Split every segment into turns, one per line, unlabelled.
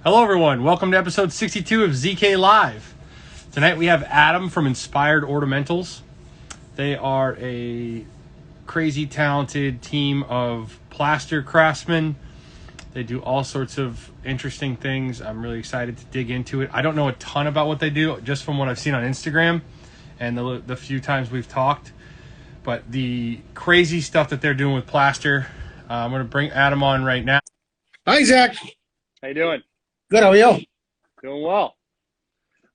Hello, everyone. Welcome to episode 62 of ZK Live. Tonight we have Adam from Inspired Ornamentals. They are a crazy talented team of plaster craftsmen. They do all sorts of interesting things. I'm really excited to dig into it. I don't know a ton about what they do, just from what I've seen on Instagram and the few times we've talked. But the crazy stuff that they're doing with plaster, I'm going to bring Adam on right now.
Hi, Zach.
How you doing?
Good. How are you?
Doing well.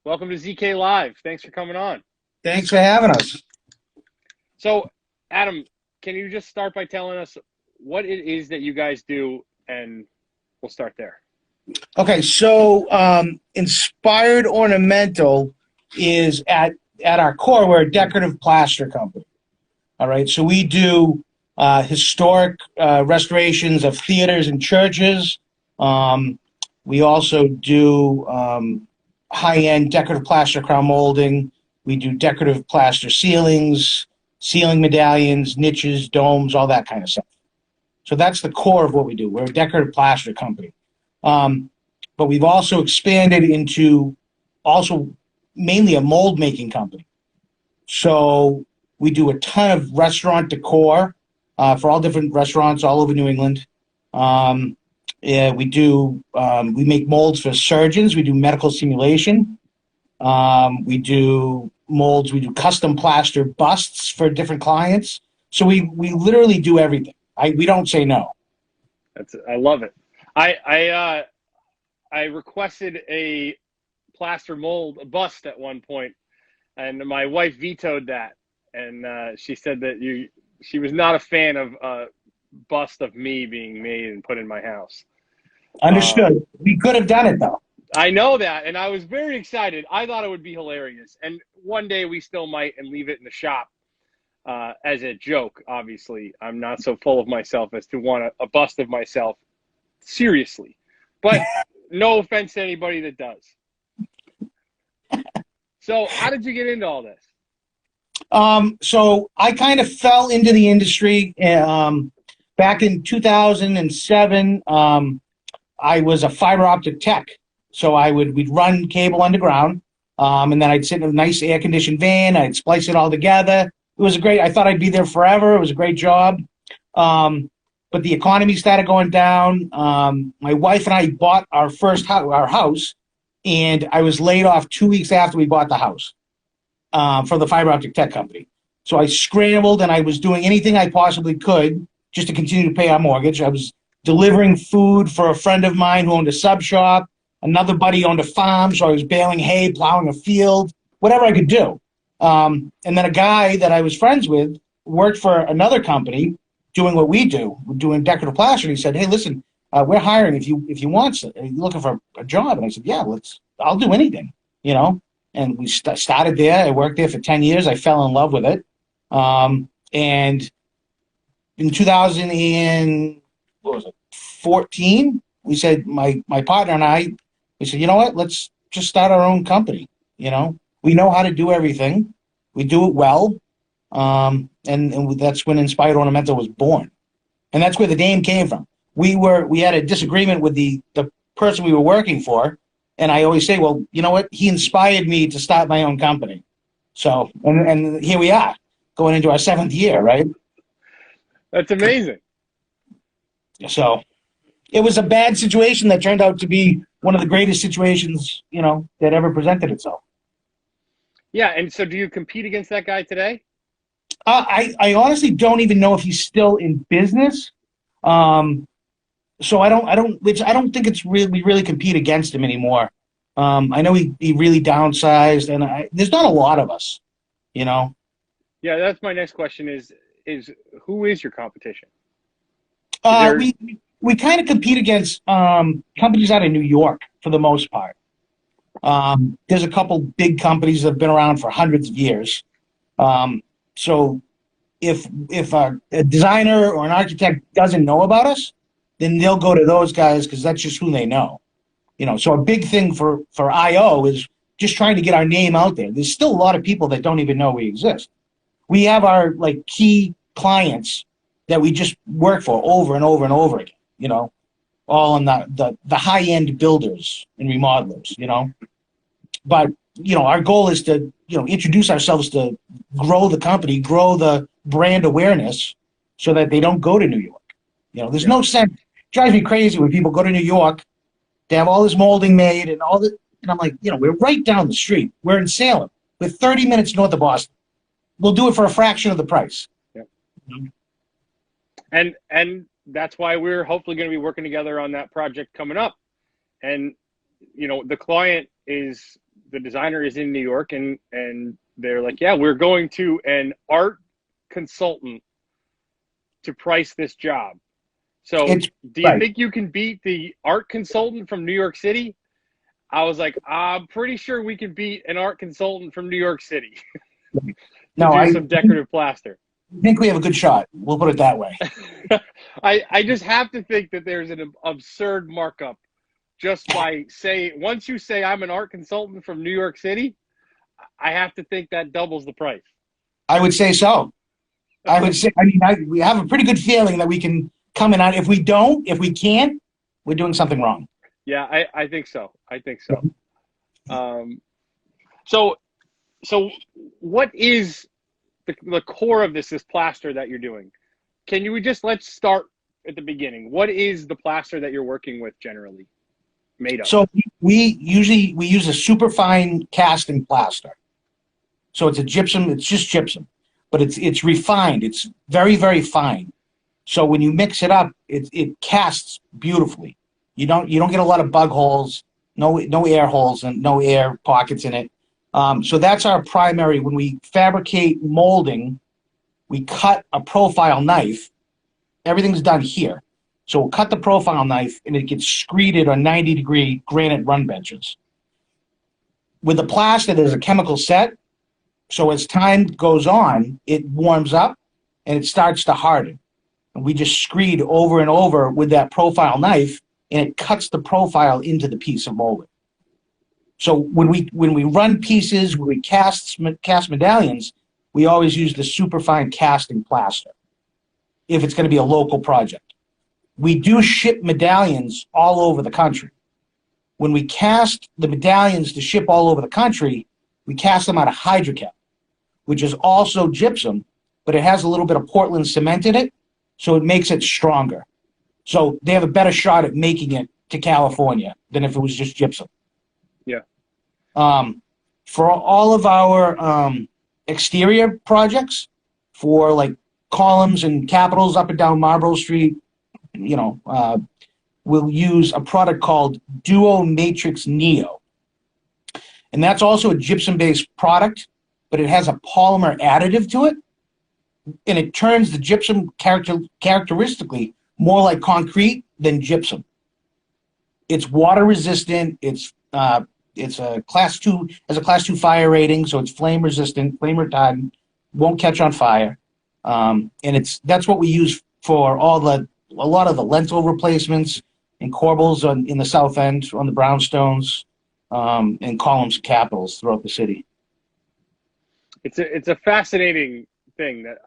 Welcome to ZK Live. Thanks for coming on.
Thanks for having us.
So, Adam, can you just start by telling us what it is that you guys do, and we'll start there.
Okay, so Inspired Ornamental is at our core, we're a decorative plaster company. All right, so we do historic restorations of theaters and churches. We also do high-end decorative plaster crown molding. We do decorative plaster ceilings, ceiling medallions, niches, domes, all that kind of stuff. So that's the core of what we do. We're a decorative plaster company. But we've also expanded into mainly a mold making company. So we do a ton of restaurant decor for all different restaurants all over New England. We make molds for surgeons. We do medical simulation. We do molds. We do custom plaster busts for different clients. So we literally do everything. We don't say no.
I love it. I requested a plaster mold, a bust at one point, and my wife vetoed that. And she said that she was not a fan of a bust of me being made and put in my house.
Understood. We could have done it, though.
I know that, and I was very excited. I thought it would be hilarious. And one day we still might, and leave it in the shop as a joke, obviously. I'm not so full of myself as to want a bust of myself seriously. But no offense to anybody that does. So how did you get into all this?
So I kind of fell into the industry back in 2007. I was a fiber optic tech. So we'd run cable underground, and then I'd sit in a nice air-conditioned van. I'd splice it all together. It was I thought I'd be there forever. It was a great job. But the economy started going down. My wife and I bought our first house, and I was laid off 2 weeks after we bought the house from the fiber optic tech company. So I scrambled, and I was doing anything I possibly could just to continue to pay our mortgage. I was delivering food for a friend of mine who owned a sub shop. Another buddy owned a farm, so I was baling hay, plowing a field, whatever I could do. And then a guy that I was friends with worked for another company doing what we do, doing decorative plaster. And he said, "Hey, listen, we're hiring if you want. Are you looking for a job?" And I said, "Yeah, I'll do anything, you know." And we started there. I worked there for 10 years. I fell in love with it. And in 2014, we said, my partner and I, we said, you know what, let's just start our own company. You know, we know how to do everything. We do it well. And that's when Inspired Ornamental was born. And that's where the name came from. We had a disagreement with the person we were working for. And I always say, well, you know what, he inspired me to start my own company. So, and here we are, going into our 7th year, right?
That's amazing.
So it was a bad situation that turned out to be one of the greatest situations, that ever presented itself.
Yeah, and so do you compete against that guy today?
I honestly don't even know if he's still in business. So I don't think we really compete against him anymore. I know he really downsized, and there's not a lot of us,
Yeah, that's my next question is who is your competition?
We kind of compete against companies out of New York for the most part. There's a couple big companies that have been around for hundreds of years. So if a designer or an architect doesn't know about us, then they'll go to those guys because that's just who they know. So a big thing for IO is just trying to get our name out there. There's still a lot of people that don't even know we exist. We have our key clients that we just work for over and over and over again. all in the high end builders and remodelers, you know. But our goal is to introduce ourselves, to grow the company, grow the brand awareness, so that they don't go to New York. There's no sense. It drives me crazy when people go to New York. They have all this molding made and all that, and I'm like, we're right down the street. We're in Salem. We're 30 minutes north of Boston. We'll do it for a fraction of the price.
Yeah. And that's why we're hopefully going to be working together on that project coming up. And the client is, the designer is in New York, and they're like, yeah, we're going to an art consultant to price this job. So do you think you can beat the art consultant from New York City? I was like, I'm pretty sure we can beat an art consultant from New York City. Do some decorative plaster.
I think we have a good shot. We'll put it that way.
I just have to think that there's an absurd markup just by once you say I'm an art consultant from New York City, I have to think that doubles the price.
I would say so. I would say, we have a pretty good feeling that we can come in on. If we can't, we're doing something wrong.
Yeah, I think so. So what is the core of this plaster that you're doing? Let's start at the beginning. What is the plaster that you're working with generally made of?
So we use a super fine casting plaster. So it's just gypsum, but it's refined. It's very, very fine. So when you mix it up, it casts beautifully. You don't get a lot of bug holes, no air holes and no air pockets in it. So that's our primary. When we fabricate molding, we cut a profile knife. Everything's done here. So we'll cut the profile knife, and it gets screeded on 90-degree granite run benches. With the plaster, there's a chemical set. So as time goes on, it warms up, and it starts to harden. And we just screed over and over with that profile knife, and it cuts the profile into the piece of molding. So when we run pieces, when we cast medallions, we always use the superfine casting plaster if it's going to be a local project. We do ship medallions all over the country. When we cast the medallions to ship all over the country, we cast them out of hydrocap, which is also gypsum, but it has a little bit of Portland cement in it, so it makes it stronger. So they have a better shot at making it to California than if it was just gypsum.
Yeah.
For all of our exterior projects, for like columns and capitals up and down Marlborough Street, we'll use a product called Duo Matrix Neo. And that's also a gypsum-based product, but it has a polymer additive to it, and it turns the gypsum characteristically more like concrete than gypsum. It's water resistant. It's a class 2, has a class 2 fire rating, so it's flame resistant, flame retardant, won't catch on fire. And that's what we use for a lot of the lentil replacements and corbels in the south end on the brownstones, and columns and capitals throughout the city.
It's a fascinating thing that,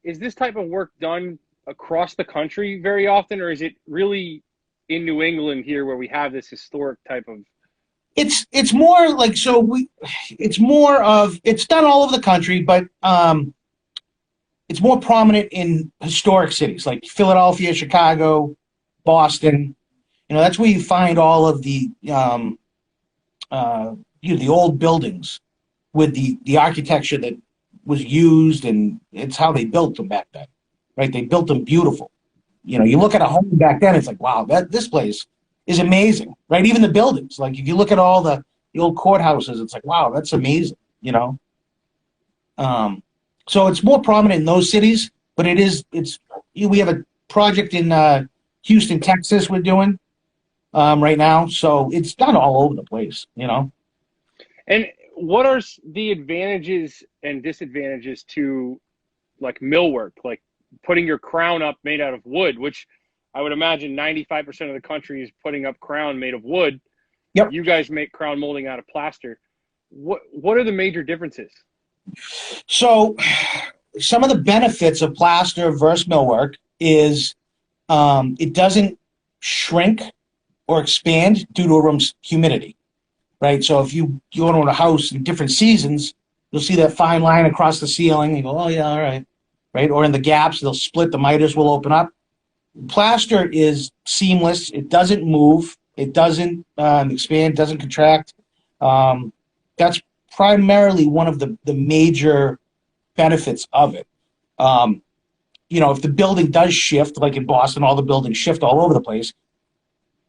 is this type of work done across the country very often, or is it really in New England here where we have this historic type of?
It's more like, it's done all over the country, but it's more prominent in historic cities like Philadelphia, Chicago, Boston. That's where you find all of the the old buildings with the architecture that was used, and it's how they built them back then, right? They built them beautiful. You look at a home back then, it's like, wow, this place is amazing, right? Even the buildings, like if you look at all the old courthouses, it's like, wow, that's amazing, So it's more prominent in those cities, but we have a project in Houston, Texas we're doing right now, so it's done all over the place,
And what are the advantages and disadvantages to like millwork, like putting your crown up made out of wood, which I would imagine 95% of the country is putting up crown made of wood.
Yep.
You guys make crown molding out of plaster. What are the major differences?
So some of the benefits of plaster versus millwork is it doesn't shrink or expand due to a room's humidity, right? So if you go into a house in different seasons, you'll see that fine line across the ceiling. You go, oh yeah, all right, right? Or in the gaps, they'll split. The miters will open up. Plaster is seamless. It doesn't move. It doesn't expand. Doesn't contract. That's primarily one of the major benefits of it. If the building does shift, like in Boston, all the buildings shift all over the place.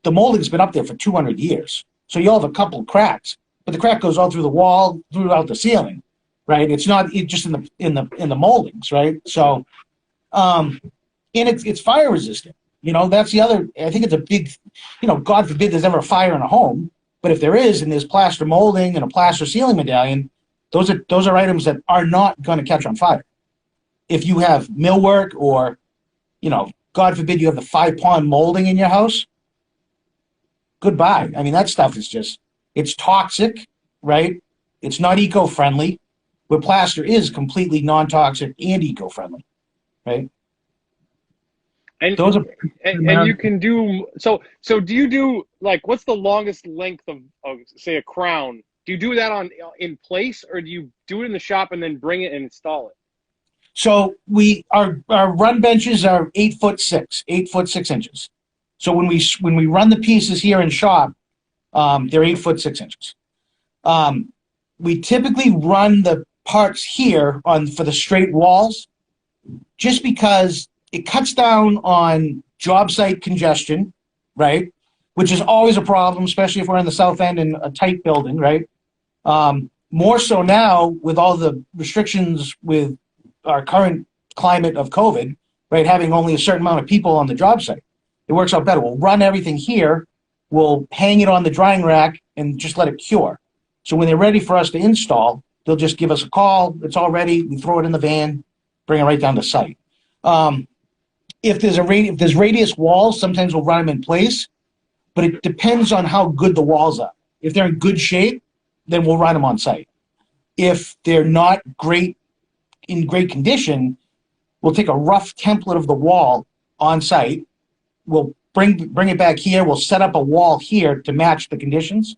The molding's been up there for 200 years. So you'll have a couple of cracks, but the crack goes all through the wall, throughout the ceiling, right? It's not just in the moldings, right? So, and it's fire resistant. That's the other. I think it's a big, God forbid there's ever a fire in a home, but if there is, and there's plaster molding and a plaster ceiling medallion, those are items that are not going to catch on fire. If you have millwork or, God forbid you have the 5-pond molding in your house, goodbye. I mean, that stuff is it's toxic, right? It's not eco-friendly, where plaster is completely non-toxic and eco-friendly, right?
And
those are
and you can do so do you do, like, what's the longest length of say a crown? Do you do that in place, or do you do it in the shop and then bring it and install it?
So our run benches are 8'6", 6 inches. So when we run the pieces here in shop, they're 8'6" inches. We typically run the parts here for the straight walls, just because it cuts down on job site congestion, right? Which is always a problem, especially if we're in the south end in a tight building, right? More so now with all the restrictions with our current climate of COVID, right? Having only a certain amount of people on the job site. It works out better. We'll run everything here. We'll hang it on the drying rack and just let it cure. So when they're ready for us to install, they'll just give us a call. It's all ready. We throw it in the van, bring it right down to site. If there's radius walls, sometimes we'll run them in place, but it depends on how good the walls are. If they're in good shape, then we'll run them on site. If they're not in great condition, we'll take a rough template of the wall on site. We'll bring it back here. We'll set up a wall here to match the conditions,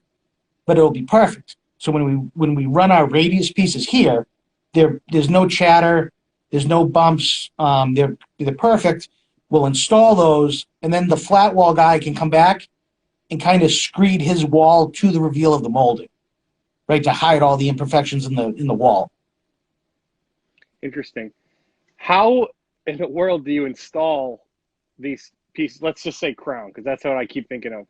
but it'll be perfect. So when we run our radius pieces here, there's no chatter, there's no bumps. They're perfect. We'll install those, and then the flat wall guy can come back and kind of screed his wall to the reveal of the molding, right, to hide all the imperfections in the wall.
Interesting. How in the world do you install these pieces? Let's just say crown, because that's what I keep thinking of.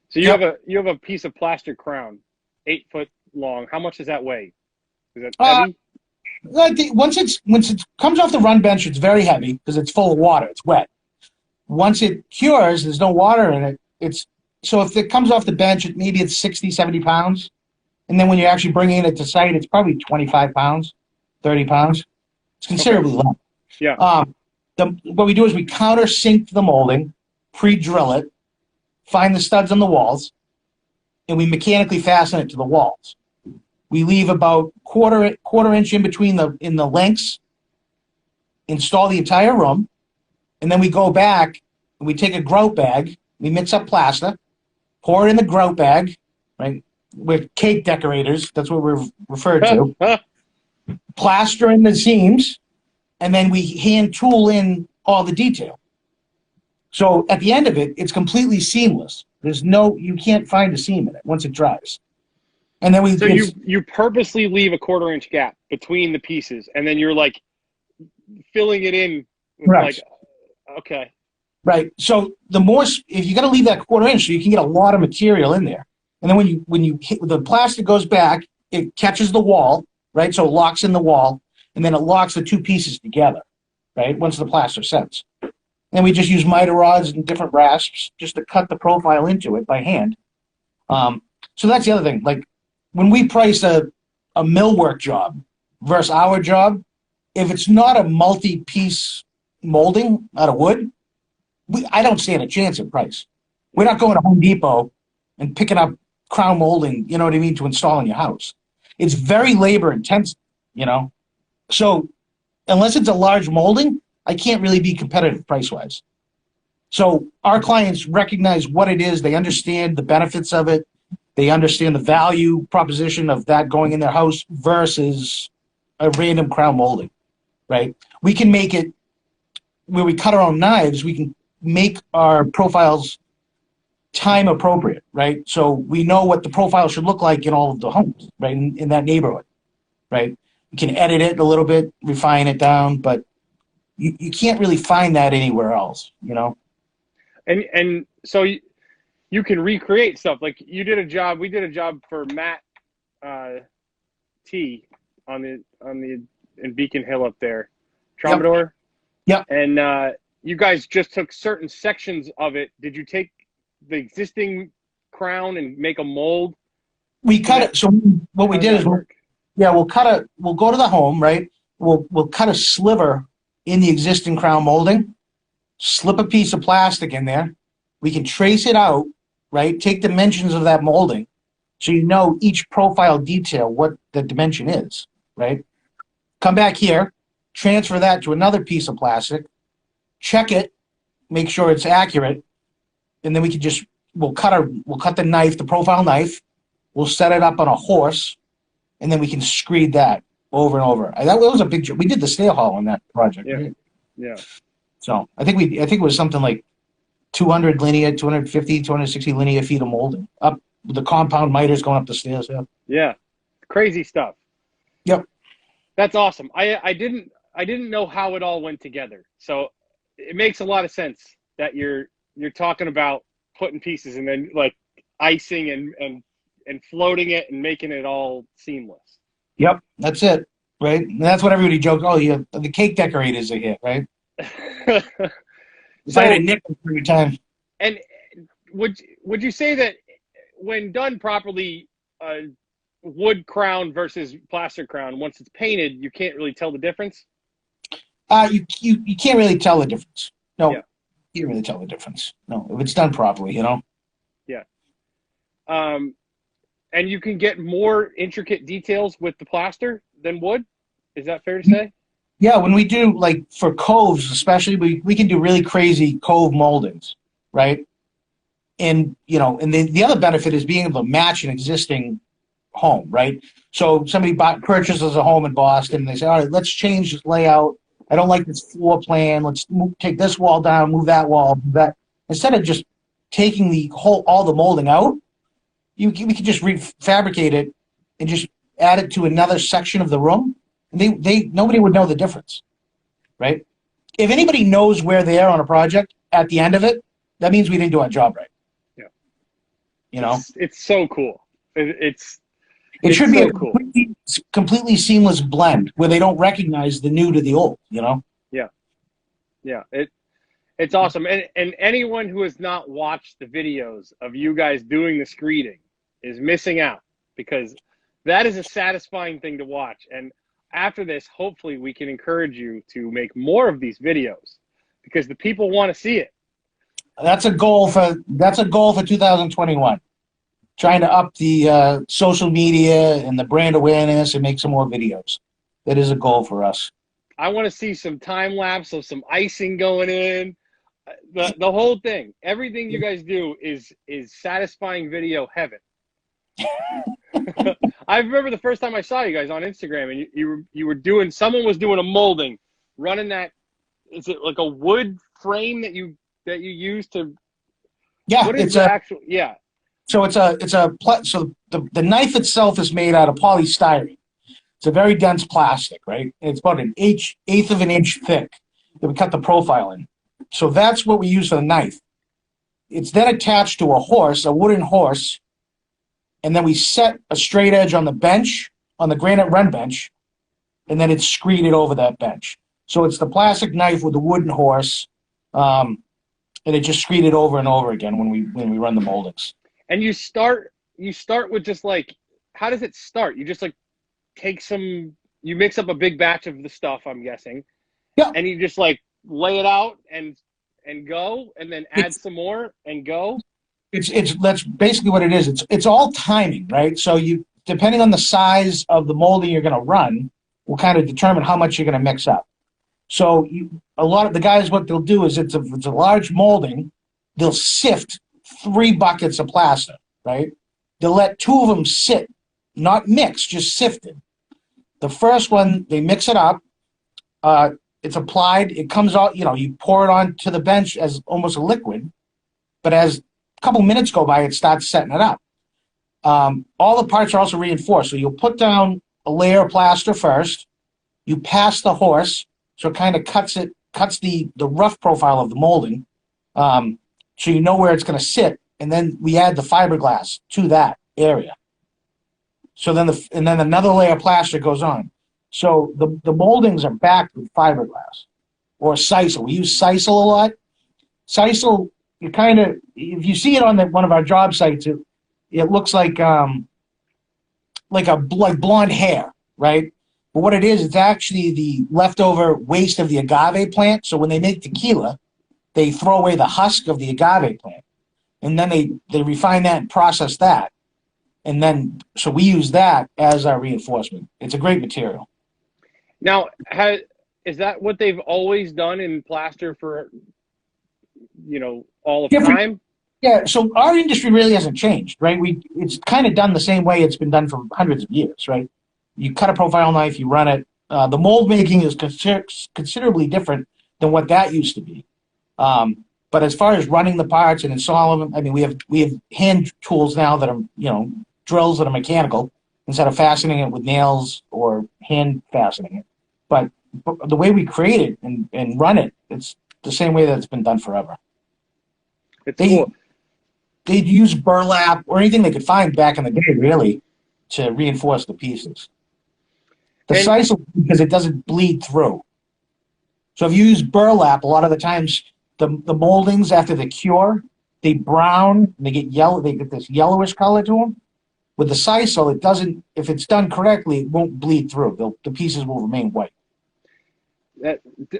So you have a piece of plastic crown, 8 foot long. How much does that weigh? Is it heavy?
Once it comes off the run bench, it's very heavy because it's full of water. It's wet. Once it cures, there's no water in it. So if it comes off the bench, maybe it's 60, 70 pounds. And then when you're actually bringing it to site, it's probably 25 pounds, 30 pounds. It's considerably less.
Yeah.
What we do is we countersink the molding, pre-drill it, find the studs on the walls, and we mechanically fasten it to the walls. We leave about quarter inch in between in the lengths, install the entire room, and then we go back and we take a grout bag, we mix up plaster, pour it in the grout bag, right? We're cake decorators, that's what we're referred to. Plaster in the seams, and then we hand tool in all the detail. So at the end of it, it's completely seamless. You can't find a seam in it once it dries. And then
you purposely leave a 1/4 inch gap between the pieces, and then you're like filling it in with
right.
Okay.
Right. So if you got to leave that 1/4 inch so you can get a lot of material in there. And then when you hit, the plastic goes back, it catches the wall, right? So it locks in the wall, and then it locks the two pieces together, right? Once the plaster sets. And we just use miter rods and different rasps just to cut the profile into it by hand. So that's the other thing. Like when we price a millwork job versus our job, if it's not a multi-piece molding out of wood, I don't stand a chance at price. We're not going to Home Depot and picking up crown molding, you know what I mean, to install in your house. It's very labor intensive, So unless it's a large molding, I can't really be competitive price-wise. So our clients recognize what it is. They understand the benefits of it. They understand the value proposition of that going in their house versus a random crown molding, right? We can make it where we cut our own knives. We can make our profiles time appropriate, right? So we know what the profile should look like in all of the homes, right? In that neighborhood, right? You can edit it a little bit, refine it down, but you can't really find that anywhere else, you know?
And so you can recreate stuff. Like we did a job for Matt T on the in Beacon Hill up there, Troubadour.
Yep.
And you guys just took certain sections of it. Did you take the existing crown and make a mold?
We cut it. So what we did is, we'll go to the home, right? We'll cut a sliver in the existing crown molding, slip a piece of plastic in there. We can trace it out, right? Take dimensions of that molding, so you know each profile detail, what the dimension is, right? Come back here, transfer that to another piece of plastic, check it, make sure it's accurate, and then we'll cut the knife, the profile knife, we'll set it up on a horse, and then we can screed that over and over. That was a big job. We did the stair hall on that project.
Yeah.
Right?
Yeah.
So I think it was something like 200 linear, 250, 260 linear feet of molding up with the compound miters going up the stairs. Yeah.
Yeah. Crazy stuff.
Yep.
That's awesome. I didn't know how it all went together. So it makes a lot of sense that you're talking about putting pieces and then like icing and floating it and making it all seamless.
Yep, that's it, right? And that's what everybody jokes. Oh, yeah, the cake decorators are here, right? So, I had a nickel every time.
And would you say that when done properly, wood crown versus plaster crown, once it's painted, you can't really tell the difference?
You can't really tell the difference. No,
yeah.
You can't really tell the difference. No, if it's done properly, you know.
Yeah. And you can get more intricate details with the plaster than wood. Is that fair to say?
Yeah, when we do, like, for coves especially, we can do really crazy cove moldings, right? And, you know, and the other benefit is being able to match an existing home, right? So somebody purchases a home in Boston, and they say, all right, let's change this layout. I don't like this floor plan. Let's take this wall down, move that wall, move that. Instead of just taking all the molding out, we could just refabricate it and just add it to another section of the room. And nobody would know the difference, right? If anybody knows where they are on a project at the end of it, that means we didn't do our job right.
Yeah.
You know?
It's so cool. It
should be
so
a completely seamless blend where they don't recognize the new to the old, you know?
Yeah. Yeah. It's awesome. And anyone who has not watched the videos of you guys doing the screeding is missing out, because that is a satisfying thing to watch. And after this, hopefully we can encourage you to make more of these videos because the people want to see it.
That's a goal for 2021. Trying to up the social media and the brand awareness and make some more videos. That is a goal for us.
I want to see some time lapse of some icing going in. The whole thing, everything you guys do is satisfying video heaven. I remember the first time I saw you guys on Instagram, and you were doing, someone was doing a molding, running that. Is it like a wood frame that you use to?
Yeah,
what is the actual? Yeah.
So so the knife itself is made out of polystyrene. It's a very dense plastic, right? And it's about an eighth of an inch thick that we cut the profile in. So that's what we use for the knife. It's then attached to a wooden horse, and then we set a straight edge on the bench, on the granite run bench, and then it's screeded over that bench. So it's the plastic knife with the wooden horse, and it just screeded over and over again when we run the moldings.
And you start with just like, how does it start? You just like you mix up a big batch of the stuff, I'm guessing.
Yeah.
And you just like lay it out and go, and then add some more and go.
That's basically what it is. It's all timing, right? So depending on the size of the molding you're going to run, will kind of determine how much you're going to mix up. So a lot of the guys, what they'll do is it's a large molding, they'll sift 3 buckets of plaster, right? They'll let 2 of them sit, not mix, just sifted. The first one, they mix it up. It's applied. It comes out, you pour it onto the bench as almost a liquid. But as a couple minutes go by, it starts setting it up. All the parts are also reinforced. So you'll put down a layer of plaster first. You pass the horse, so it kind of cuts the rough profile of the molding. So you know where it's going to sit. And then we add the fiberglass to that area. So then another layer of plaster goes on. So the moldings are backed with fiberglass or sisal. We use sisal a lot. Sisal, if you see it on one of our job sites, it looks like blonde hair, right? But what it is, it's actually the leftover waste of the agave plant. So when they make tequila, they throw away the husk of the agave plant, and then they refine that and process that. And then, so we use that as our reinforcement. It's a great material.
Now, is that what they've always done in plaster for, all of time?
Yeah, so our industry really hasn't changed, right? It's kind of done the same way it's been done for hundreds of years, right? You cut a profile knife, you run it. The mold making is considerably different than what that used to be. But as far as running the parts and installing them, I mean, we have hand tools now that are, drills that are mechanical instead of fastening it with nails or hand fastening it. But the way we create it and run it, it's the same way that it's been done forever.
Cool.
They'd use burlap or anything they could find back in the day, really, to reinforce the pieces. The sisal, because it doesn't bleed through. So if you use burlap, a lot of the times the moldings after the cure, they brown, and they get yellow. They get this yellowish color to them. With the sisal, it doesn't. If it's done correctly, it won't bleed through. The pieces will remain white.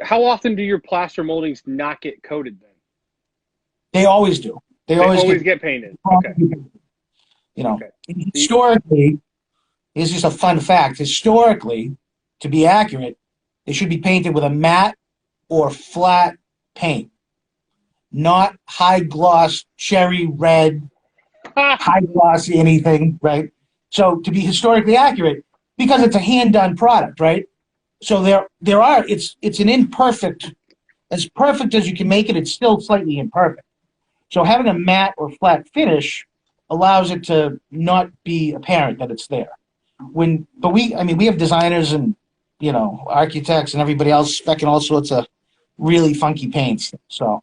How often do your plaster moldings not get coated then?
They always do. They always get
painted. Okay.
Okay. Historically, it's just a fun fact. Historically, to be accurate, they should be painted with a matte or flat paint, not high gloss cherry red, high glossy anything, right? So to be historically accurate, because it's a hand done product, right? So it's an imperfect, as perfect as you can make it, it's still slightly imperfect. So having a matte or flat finish allows it to not be apparent that it's there. We have designers and architects and everybody else specing all sorts of really funky paints. So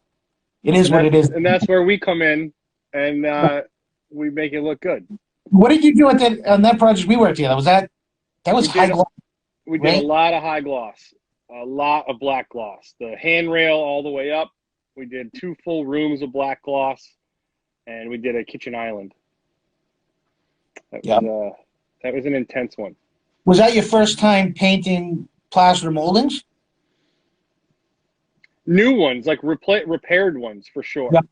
it is what it is.
And that's where we come in and we make it look good.
What did you do on that project we worked together? That was high gloss?
We did a lot of high gloss, a lot of black gloss. The handrail all the way up. We did 2 full rooms of black gloss, and we did a kitchen island. That was an intense one.
Was that your first time painting plaster moldings?
New ones, like repaired ones, for sure.
Yep.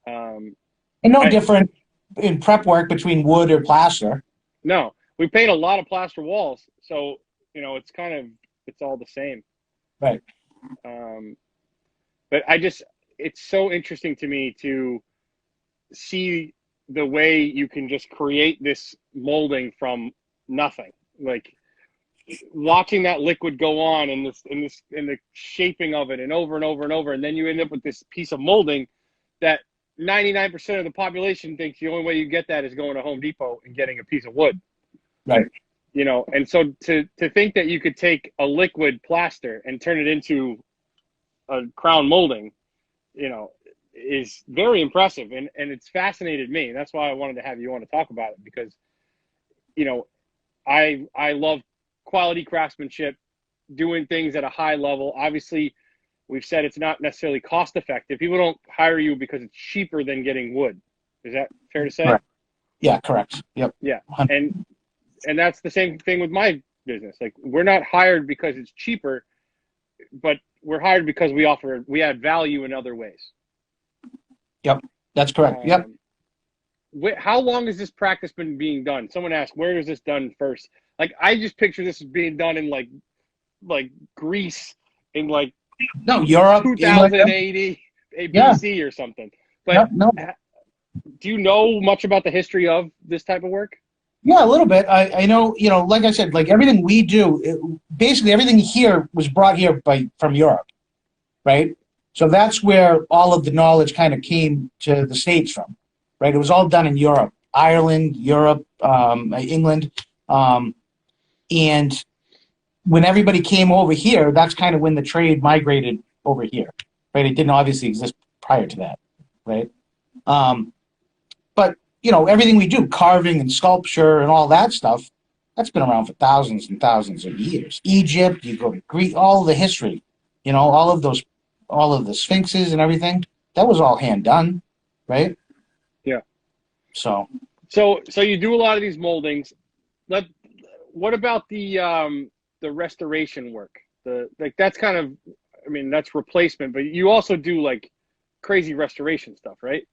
And different in prep work between wood or plaster.
No, we paint a lot of plaster walls, so it's all the same.
Right.
But it's so interesting to me to see the way you can just create this molding from nothing. Like watching that liquid go on in the shaping of it and over and over and over, and then you end up with this piece of molding that 99% of the population thinks the only way you get that is going to Home Depot and getting a piece of wood.
Right.
And so to think that you could take a liquid plaster and turn it into a crown molding, is very impressive. And it's fascinated me. That's why I wanted to have you on to talk about it, because, I love quality craftsmanship, doing things at a high level. Obviously, we've said it's not necessarily cost effective. People don't hire you because it's cheaper than getting wood. Is that fair to say?
Correct. Yeah, correct. Yep.
Yeah. And that's the same thing with my business. Like, we're not hired because it's cheaper, but we're hired because we add value in other ways.
Yep, that's correct. Yep.
How long has this practice been being done? Someone asked, where is this done first? Like, I just picture this as being done in like Greece in like
No, Europe,
2080 BC or something. But
no.
do you know much about the history of this type of work?
Yeah, a little bit. I know, like I said, like everything we do, basically everything here was brought here from Europe, right? So that's where all of the knowledge kind of came to the States from, right? It was all done in Europe, Ireland, Europe, England. And when everybody came over here, that's kind of when the trade migrated over here, right? It didn't obviously exist prior to that, right? But everything we do, carving and sculpture and all that stuff, that's been around for thousands and thousands of years. Egypt, you go to Greece, all the history, all of the sphinxes and everything, that was all hand done, right?
Yeah.
So
you do a lot of these moldings. What about the restoration work? That's kind of, that's replacement, but you also do like crazy restoration stuff, right?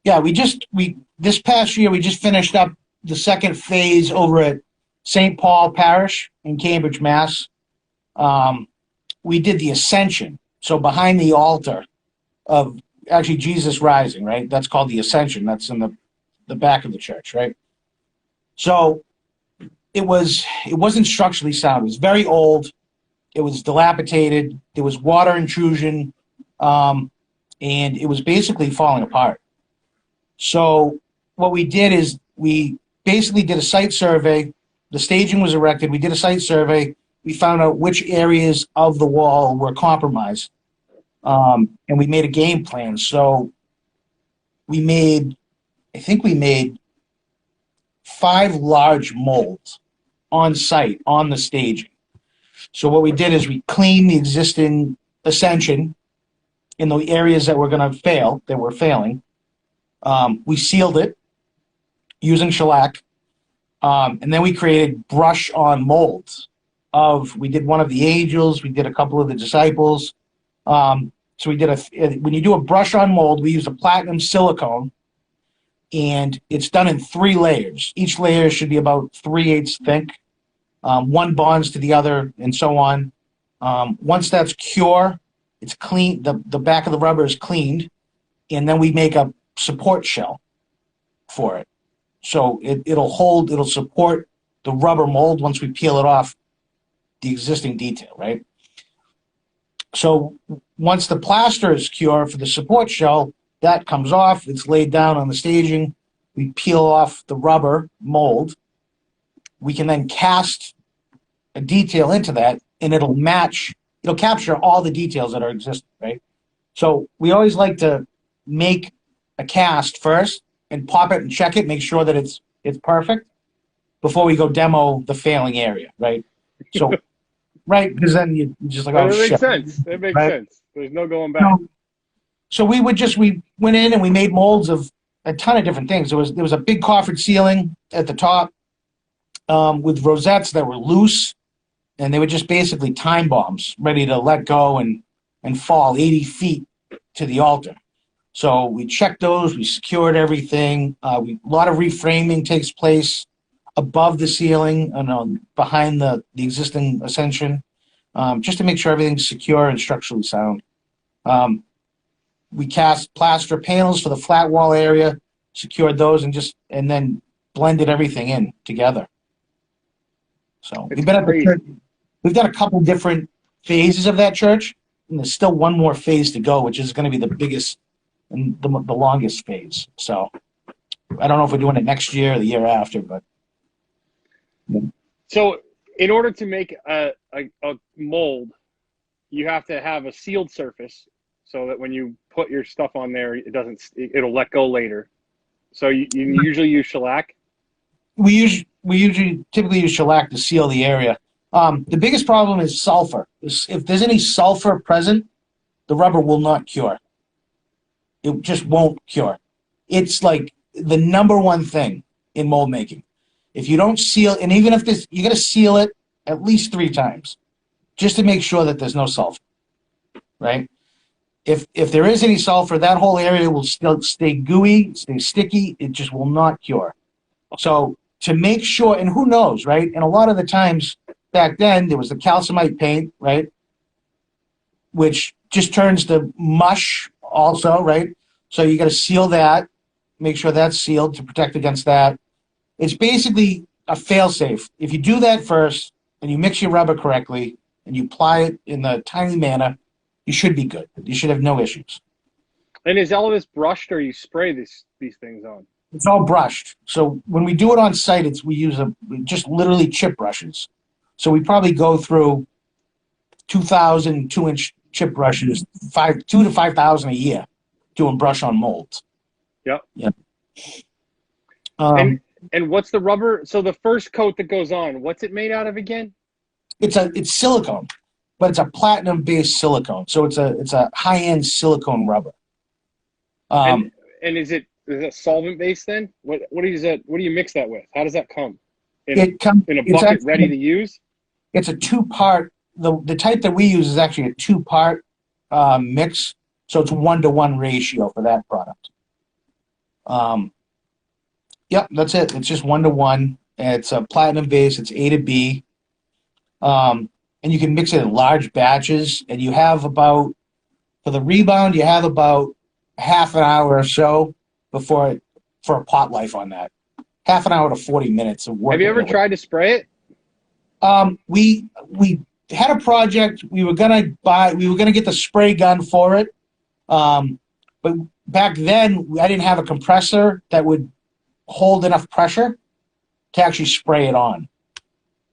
Yeah, this past year we just finished up the second phase over at St. Paul Parish in Cambridge, Mass. We did the Ascension, so behind the altar of actually Jesus rising, right? That's called the Ascension. That's in the back of the church, right? So it wasn't structurally sound. It was very old. It was dilapidated. There was water intrusion, and it was basically falling apart. So what we did is we basically did a site survey. The staging was erected. We did a site survey. We found out which areas of the wall were compromised, and we made a game plan. So I think we made 5 large molds on site on the staging. So what we did is we cleaned the existing Ascension in the areas that were going to fail, that were failing. We sealed it using shellac, and then we created brush-on molds. We did one of the angels, we did a couple of the disciples. So we did when you do a brush-on mold, we use a platinum silicone, and it's done in 3 layers. Each layer should be about 3/8 thick. One bonds to the other, and so on. Once that's cure, it's clean. The back of the rubber is cleaned, and then we make a support shell for it. So it'll support the rubber mold once we peel it off the existing detail, right? So once the plaster is cured for the support shell, that comes off, it's laid down on the staging, we peel off the rubber mold, we can then cast a detail into that, and it'll capture all the details that are existing, right? So we always like to make a cast first and pop it and check it, make sure that it's perfect before we go demo the failing area, right? So, right, because then you're just like, oh, shit.
It makes sense. There's no going back.
So we went in and we made molds of a ton of different things. There was a big coffered ceiling at the top with rosettes that were loose, and they were just basically time bombs ready to let go and fall 80 feet to the altar. So we checked those, we secured everything. A lot of reframing takes place above the ceiling, behind the existing Ascension, just to make sure everything's secure and structurally sound. We cast plaster panels for the flat wall area, secured those, and then blended everything in together. So we've been at the church. We've done a couple different phases of that church, and there's still one more phase to go, which is going to be the biggest and the longest phase. So I don't know if we're doing it next year or the year after, but.
So in order to make a mold, you have to have a sealed surface so that when you put your stuff on there, it'll let go later. So you usually use shellac? We usually typically use shellac to seal the area. The biggest problem is sulfur. If there's any sulfur present, the rubber will not cure. It just won't cure. It's like the number one thing in mold making. If you don't seal, and even if you got to seal it at least 3 times, just to make sure that there's no sulfur, right? If there is any sulfur, that whole area will still stay gooey, stay sticky. It just will not cure. So to make sure, and who knows, right? And a lot of the times back then, there was the calcimite paint, right?
which just turns to mush also, right? So you got to seal that, make sure that's sealed to protect against that. It's basically a fail-safe. If you do that first and you mix your rubber correctly and you apply it in the timely manner, you should be good. You should have no issues.
And is all of this brushed, or you spray these things on?
It's all brushed. So when we do it on site, we use just literally chip brushes. So we probably go through 2,000 2-inch chip brushes, 2 to 5,000 a year, doing brush on molds.
Yep.
Yeah.
And what's the rubber? So the first coat that goes on, what's it made out of again?
It's silicone, but it's a platinum-based silicone. So it's a high-end silicone rubber.
And is it solvent based then? What is that? What do you mix that with? How does that come? In a bucket ready to use?
It's a 2-part. The type that we use is actually a 2-part mix. So it's 1-to-1 ratio for that product. Yep, that's it. It's just 1-to-1. It's a platinum base. It's A to B. And you can mix it in large batches. And you have for the rebound, you have about half an hour or so for a pot life on that. Half an hour to 40 minutes of work.
Have you ever tried to spray it?
We had a project. We were gonna get the spray gun for it. But back then I didn't have a compressor that would hold enough pressure to actually spray it on.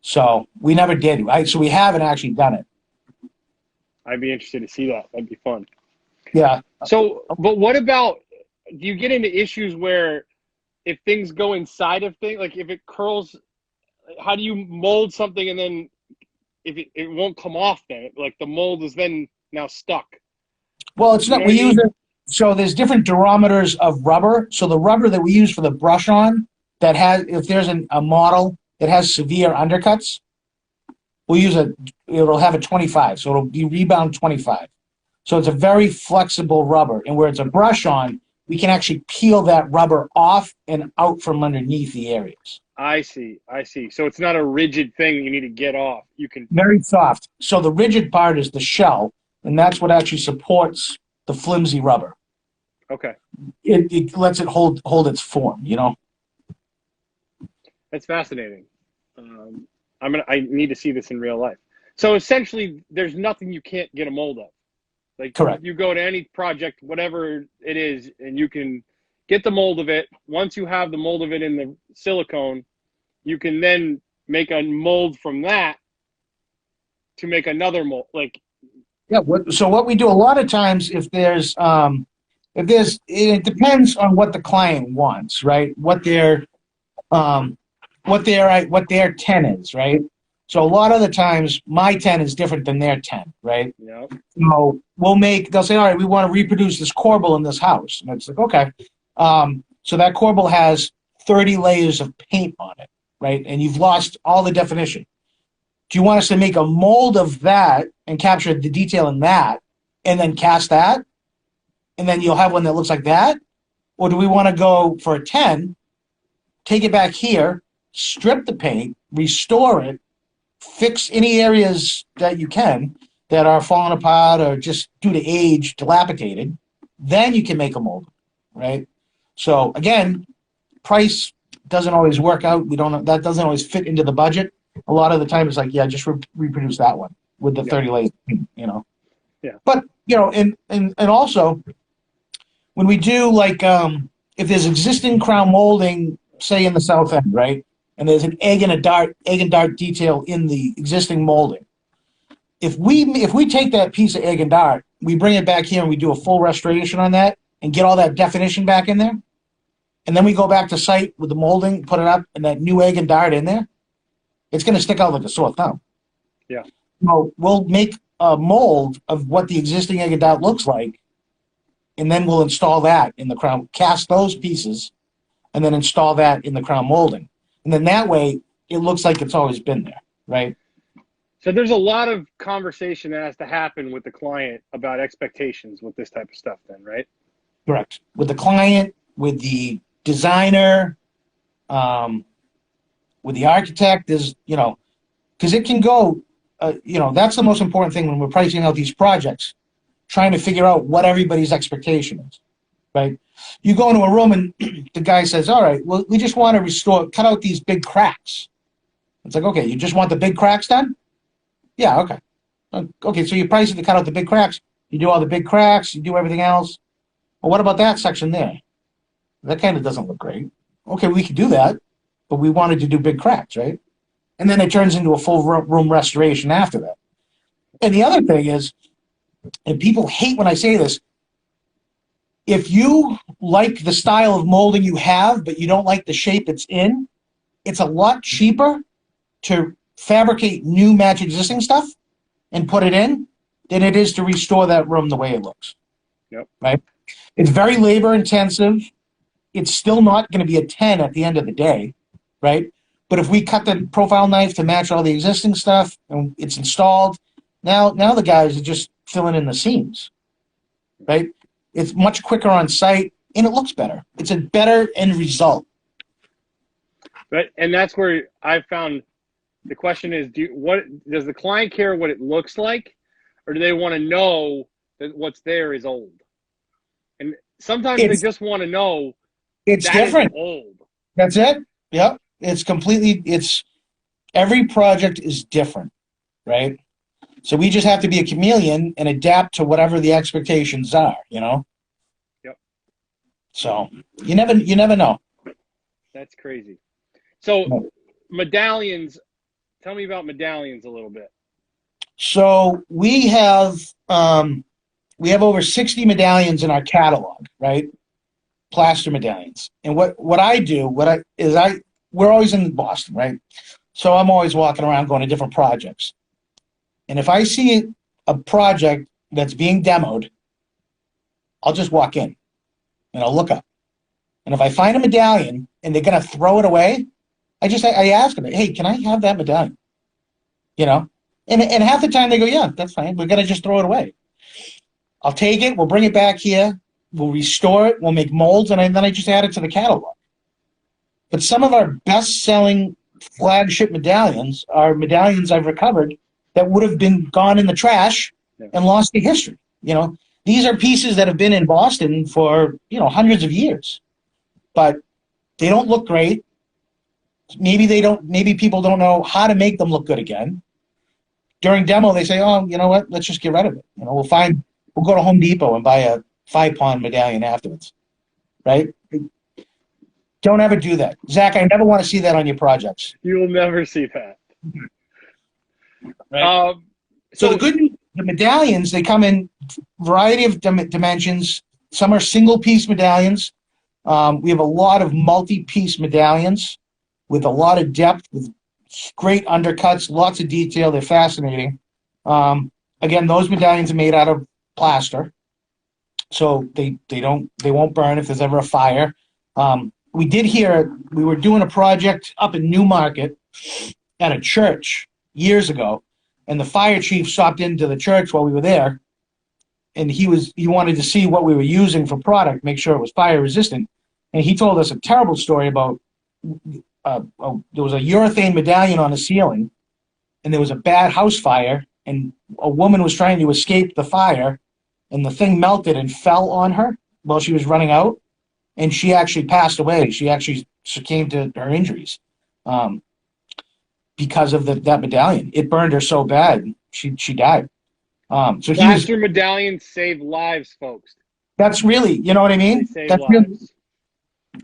So we never did. So we haven't actually done it.
I'd be interested to see that. That'd be fun.
Yeah.
So, but what about, do you get into issues where if things go inside of things, like if it curls, how do you mold something and then if it won't come off then? Like the mold is then now stuck.
Well, it's not, we use it. So there's different durometers of rubber. So the rubber that we use for the brush on that has, if there's a model that has severe undercuts, we'll use it'll have a 25. So it'll be rebound 25. So it's a very flexible rubber. And where it's a brush on, we can actually peel that rubber off and out from underneath the areas.
I see. So it's not a rigid thing you need to get off. You can.
Very soft. So the rigid part is the shell, and that's what actually supports the flimsy rubber.
Okay.
It lets it hold its form, you know?
That's fascinating. I need to see this in real life. So essentially, there's nothing you can't get a mold of. Like,
correct.
You go to any project, whatever it is, and you can get the mold of it. Once you have the mold of it in the silicone, you can then make a mold from that to make another mold. Like,
yeah. So what we do a lot of times, it depends on what the client wants, right? What their 10 is, right? So a lot of the times, my 10 is different than their 10, right?
yeah.
So they'll say, all right, we want to reproduce this corbel in this house. And it's like, okay. So that corbel has 30 layers of paint on it, right? And you've lost all the definition. Do you want us to make a mold of that and capture the detail in that and then cast that? And then you'll have one that looks like that? Or do we want to go for a 10, take it back here, strip the paint, restore it, fix any areas that you can that are falling apart or just due to age, dilapidated, then you can make a mold, right? So again, price doesn't always work out. That doesn't always fit into the budget. A lot of the time it's like, yeah, just reproduce that one with the 30 layers, you know?
Yeah.
But, you know, and also when we do like, if there's existing crown molding, say in the south end, right? And there's an egg and dart detail in the existing molding. If we take that piece of egg and dart, we bring it back here and we do a full restoration on that and get all that definition back in there, and then we go back to site with the molding, put it up, and that new egg and dart in there, it's going to stick out like a sore thumb.
Yeah.
So we'll make a mold of what the existing egg and dart looks like, and then we'll install that in the crown, cast those pieces, and then install that in the crown molding. And then that way, it looks like it's always been there, right?
So there's a lot of conversation that has to happen with the client about expectations with this type of stuff then, right?
Correct. With the client, with the designer, with the architect, there's, you know, because it can go that's the most important thing when we're pricing out these projects, trying to figure out what everybody's expectation is, right? You go into a room and the guy says, all right, well, we just want to cut out these big cracks. It's like, okay, you just want the big cracks done? Yeah, okay. Okay, so you price it to cut out the big cracks. You do all the big cracks, you do everything else. Well, what about that section there? That kind of doesn't look great. Okay, we could do that, but we wanted to do big cracks, right? And then it turns into a full room restoration after that. And the other thing is, and people hate when I say this, if you like the style of molding you have, but you don't like the shape it's in, it's a lot cheaper to fabricate new match existing stuff and put it in than it is to restore that room the way it looks.
Yep.
Right? It's very labor intensive. It's still not going to be a 10 at the end of the day, right? But if we cut the profile knife to match all the existing stuff and it's installed, now the guys are just filling in the seams, right? It's much quicker on site and it looks better. It's a better end result.
But and that's where I found the question is: does the client care what it looks like, or do they want to know that what's there is old? And sometimes they just want to know
it's different.
Old.
That's it. Yep. Every project is different, right? So we just have to be a chameleon and adapt to whatever the expectations are,
Yep.
So you never know.
That's crazy. So medallions, tell me about medallions a little bit.
So we have over 60 medallions in our catalog, right? Plaster medallions. And what I do, we're always in Boston, right? So I'm always walking around going to different projects. And if I see a project that's being demoed, I'll just walk in and I'll look up. And if I find a medallion and they're going to throw it away, I ask them, hey, can I have that medallion? And half the time they go, yeah, that's fine. We're going to just throw it away. I'll take it. We'll bring it back here. We'll restore it. We'll make molds. And then I just add it to the catalog. But some of our best-selling flagship medallions are medallions I've recovered that would have been gone in the trash and lost to history. These are pieces that have been in Boston for, hundreds of years. But they don't look great. Maybe people don't know how to make them look good again. During demo, they say, oh, you know what? Let's just get rid of it. We'll go to Home Depot and buy a 5-pound medallion afterwards. Right? Don't ever do that. Zach, I never want to see that on your projects.
You will never see that.
Right. So the good news, the medallions, they come in a variety of dimensions. Some are single-piece medallions. We have a lot of multi-piece medallions with a lot of depth, with great undercuts, lots of detail. They're fascinating. Again, those medallions are made out of plaster, so they won't burn if there's ever a fire. We were doing a project up in Newmarket at a church years ago, and the fire chief stopped into the church while we were there, and he wanted to see what we were using for product, make sure it was fire resistant, and he told us a terrible story about there was a urethane medallion on the ceiling, and there was a bad house fire, and a woman was trying to escape the fire, and the thing melted and fell on her while she was running out, and she actually passed away. She actually succumbed to her injuries because of that medallion. It burned her so bad, she died.
Plaster medallions save lives, folks.
That's really, you know what I mean?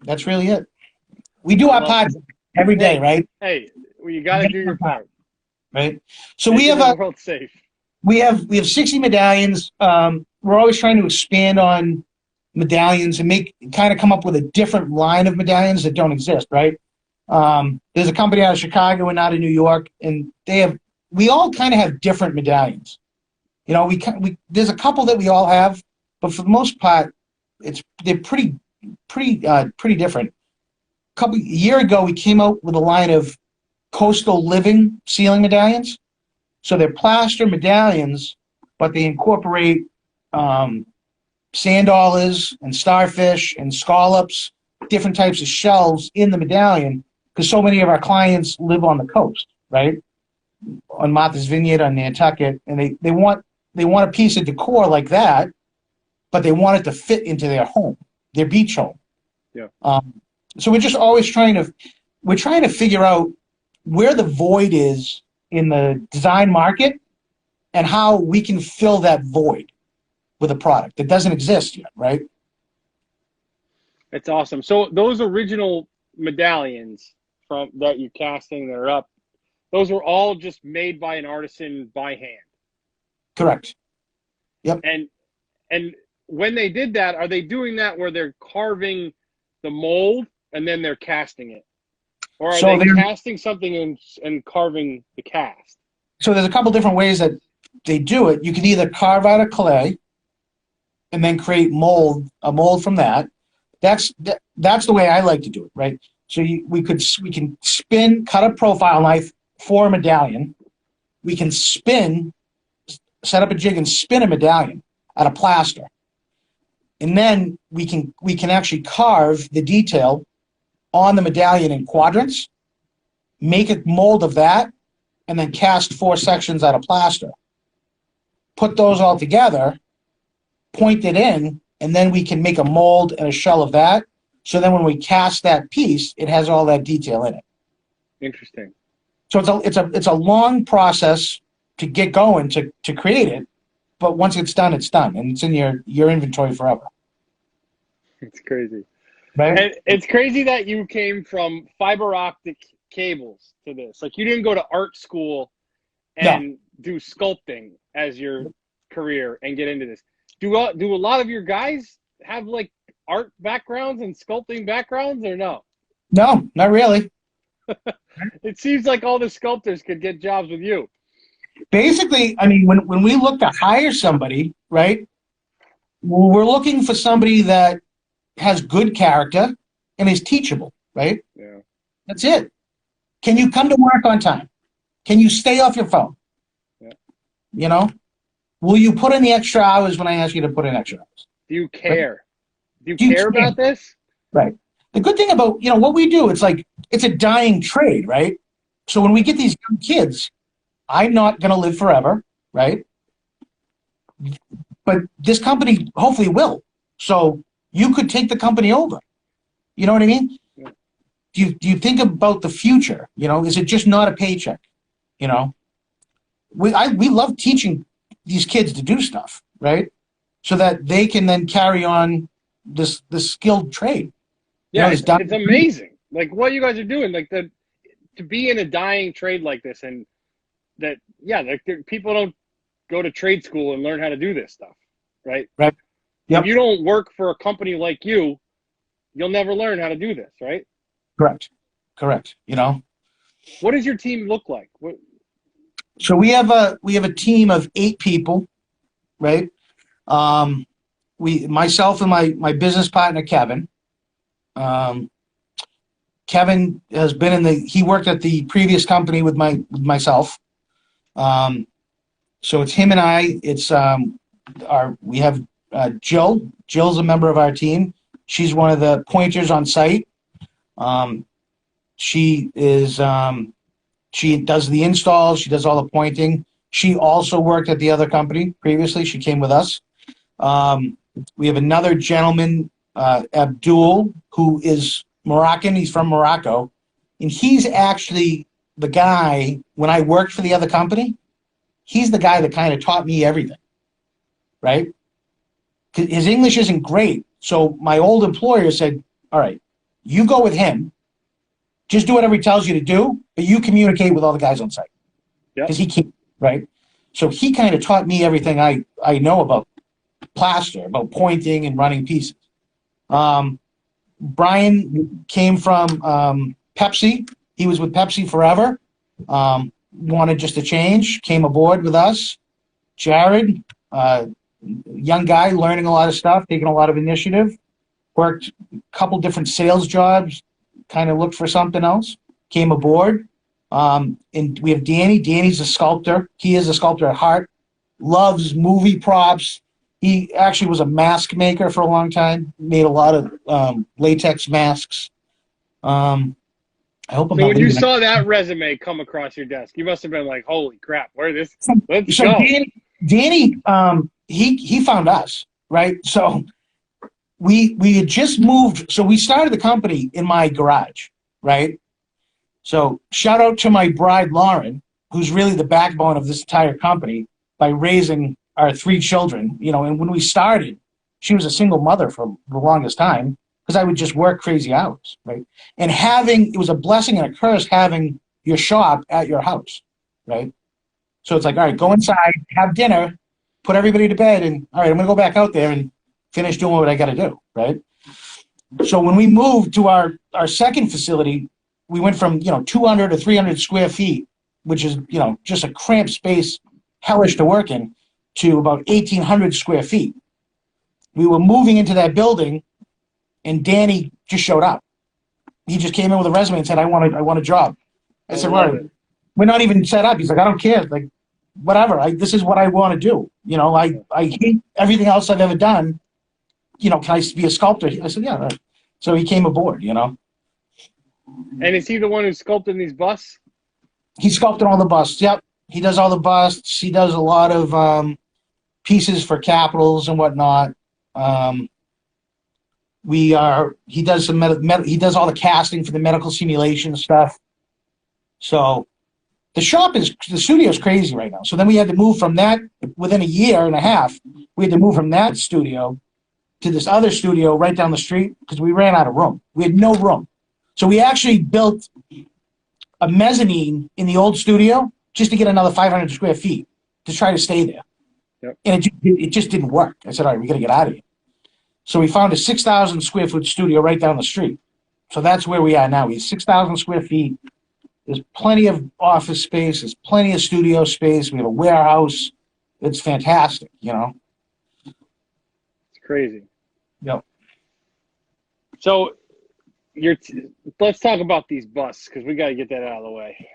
That's really it. We do our part every day, right?
Hey, well, you got to do your part,
right? So we have the
world safe.
We have 60 medallions. We're always trying to expand on medallions and come up with a different line of medallions that don't exist, right? There's a company out of Chicago and out of New York, and we all kind of have different medallions. There's a couple that we all have, but for the most part, they're pretty different. A year ago, we came out with a line of coastal living ceiling medallions. So they're plaster medallions, but they incorporate sand dollars and starfish and scallops, different types of shells in the medallion, because so many of our clients live on the coast, right? on Martha's Vineyard on Nantucket, and they want a piece of decor like that, but they want it to fit into their home, their beach home.
Yeah.
So we're just always trying to figure out where the void is in the design market and how we can fill that void with a product that doesn't exist yet, right?
It's awesome. So those original medallions from that you're casting that are up, those were all just made by an artisan by hand.
Correct. Yep.
And when they did that, are they doing that where they're carving the mold and then they're casting it? Or are they casting something and carving the cast?
So there's a couple different ways that they do it. You can either carve out of clay and then create a mold from that. That's the way I like to do it, right? So we can cut a profile knife for a medallion. We can set up a jig and spin a medallion out of plaster. And then we can actually carve the detail on the medallion in quadrants, make a mold of that, and then cast 4 sections out of plaster. Put those all together, point it in, and then we can make a mold and a shell of that. So then when we cast that piece, it has all that detail in it.
Interesting.
So it's a long process to get going to create it, but once it's done, and it's in your inventory forever.
It's crazy.
Right?
And it's crazy that you came from fiber optic cables to this. Like, you didn't go to art school and do sculpting as your career and get into this. Do a lot of your guys have like art backgrounds and sculpting backgrounds, or no?
No, not really.
It seems like all the sculptors could get jobs with you.
Basically, I mean, when we look to hire somebody, right, we're looking for somebody that has good character and is teachable, right?
Yeah.
That's it. Can you come to work on time? Can you stay off your phone?
Yeah.
You know? Will you put in the extra hours when I ask you to put in extra hours?
Do you care?
Right?
Do you care about this?
Right. The good thing about, what we do, it's a dying trade, right? So when we get these young kids, I'm not going to live forever, right? But this company hopefully will. So you could take the company over. You know what I mean?
Yeah.
Do you think about the future? Is it just not a paycheck? We love teaching these kids to do stuff, right? So that they can then carry on this skilled trade.
Yeah, it's amazing. Like what you guys are doing, like to be in a dying trade like this, and that people don't go to trade school and learn how to do this stuff, right?
Right. Yep.
If you don't work for a company like you'll never learn how to do this, right? Correct. What does your team look like?
So we have a team of 8 people, right? Myself and my business partner Kevin. Kevin has been he worked at the previous company with myself. So it's him and I. It's we have Jill. Jill's a member of our team. She's one of the pointers on site. She does the installs. She does all the pointing. She also worked at the other company previously. She came with us. We have another gentleman, Abdul, who is Moroccan. He's from Morocco. And he's actually the guy, when I worked for the other company, he's the guy that kind of taught me everything, right? 'Cause his English isn't great. So my old employer said, all right, you go with him. Just do whatever he tells you to do, but you communicate with all the guys on site. Because he can't, right? So he kind of taught me everything I know about plaster, about pointing and running pieces. Brian came from Pepsi. He was with Pepsi forever. Wanted just a change, came aboard with us. Jared, young guy, learning a lot of stuff, taking a lot of initiative. Worked a couple different sales jobs, kind of looked for something else, came aboard. And we have Danny. Danny's a sculptor. He is a sculptor at heart, loves movie props. He actually was a mask maker for a long time, made a lot of latex masks. I hope I'm
So
not
when you
leaving.
saw that resume come across your desk, you must have been like, "Holy crap, where this? Let's
So
go."
Danny, he found us, right? So we had just moved. So we started the company in my garage, right? So shout out to my bride Lauren, who's really the backbone of this entire company by raising our 3 children. You know, and when we started, she was a single mother for the longest time because I would just work crazy hours, right? And it was a blessing and a curse having your shop at your house, right? So it's like, all right, go inside, have dinner, put everybody to bed, and all right, I'm gonna go back out there and finish doing what I got to do, right? So when we moved to our second facility, we went from 200 to 300 square feet, which is just a cramped space, hellish to work in, to about 1,800 square feet. We were moving into that building, and Danny just showed up. He just came in with a resume and said, "I want a job." I said,
love
"Right,
it.
we're not even set up." He's like, "I don't care. Like, whatever. This is what I want to do. I hate everything else I've ever done. Can I be a sculptor?" I said, "Yeah." So he came aboard.
And is he the one who's sculpting these busts?
He sculpted all the busts. Yep, he does all the busts. He does a lot of pieces for capitals and whatnot. He does some he does all the casting for the medical simulation stuff. So the studio is crazy right now. So then we had to move from that within a year and a half. We had to move from that studio to this other studio right down the street because we ran out of room. We had no room. So we actually built a mezzanine in the old studio just to get another 500 square feet to try to stay there.
Yep.
And it just didn't work. I said, all right, we got to get out of here. So we found a 6,000 square foot studio right down the street. So that's where we are now. We have 6,000 square feet. There's plenty of office space. There's plenty of studio space. We have a warehouse. It's fantastic,
It's crazy.
Yep.
So let's talk about these busts because we got to get that out of the way.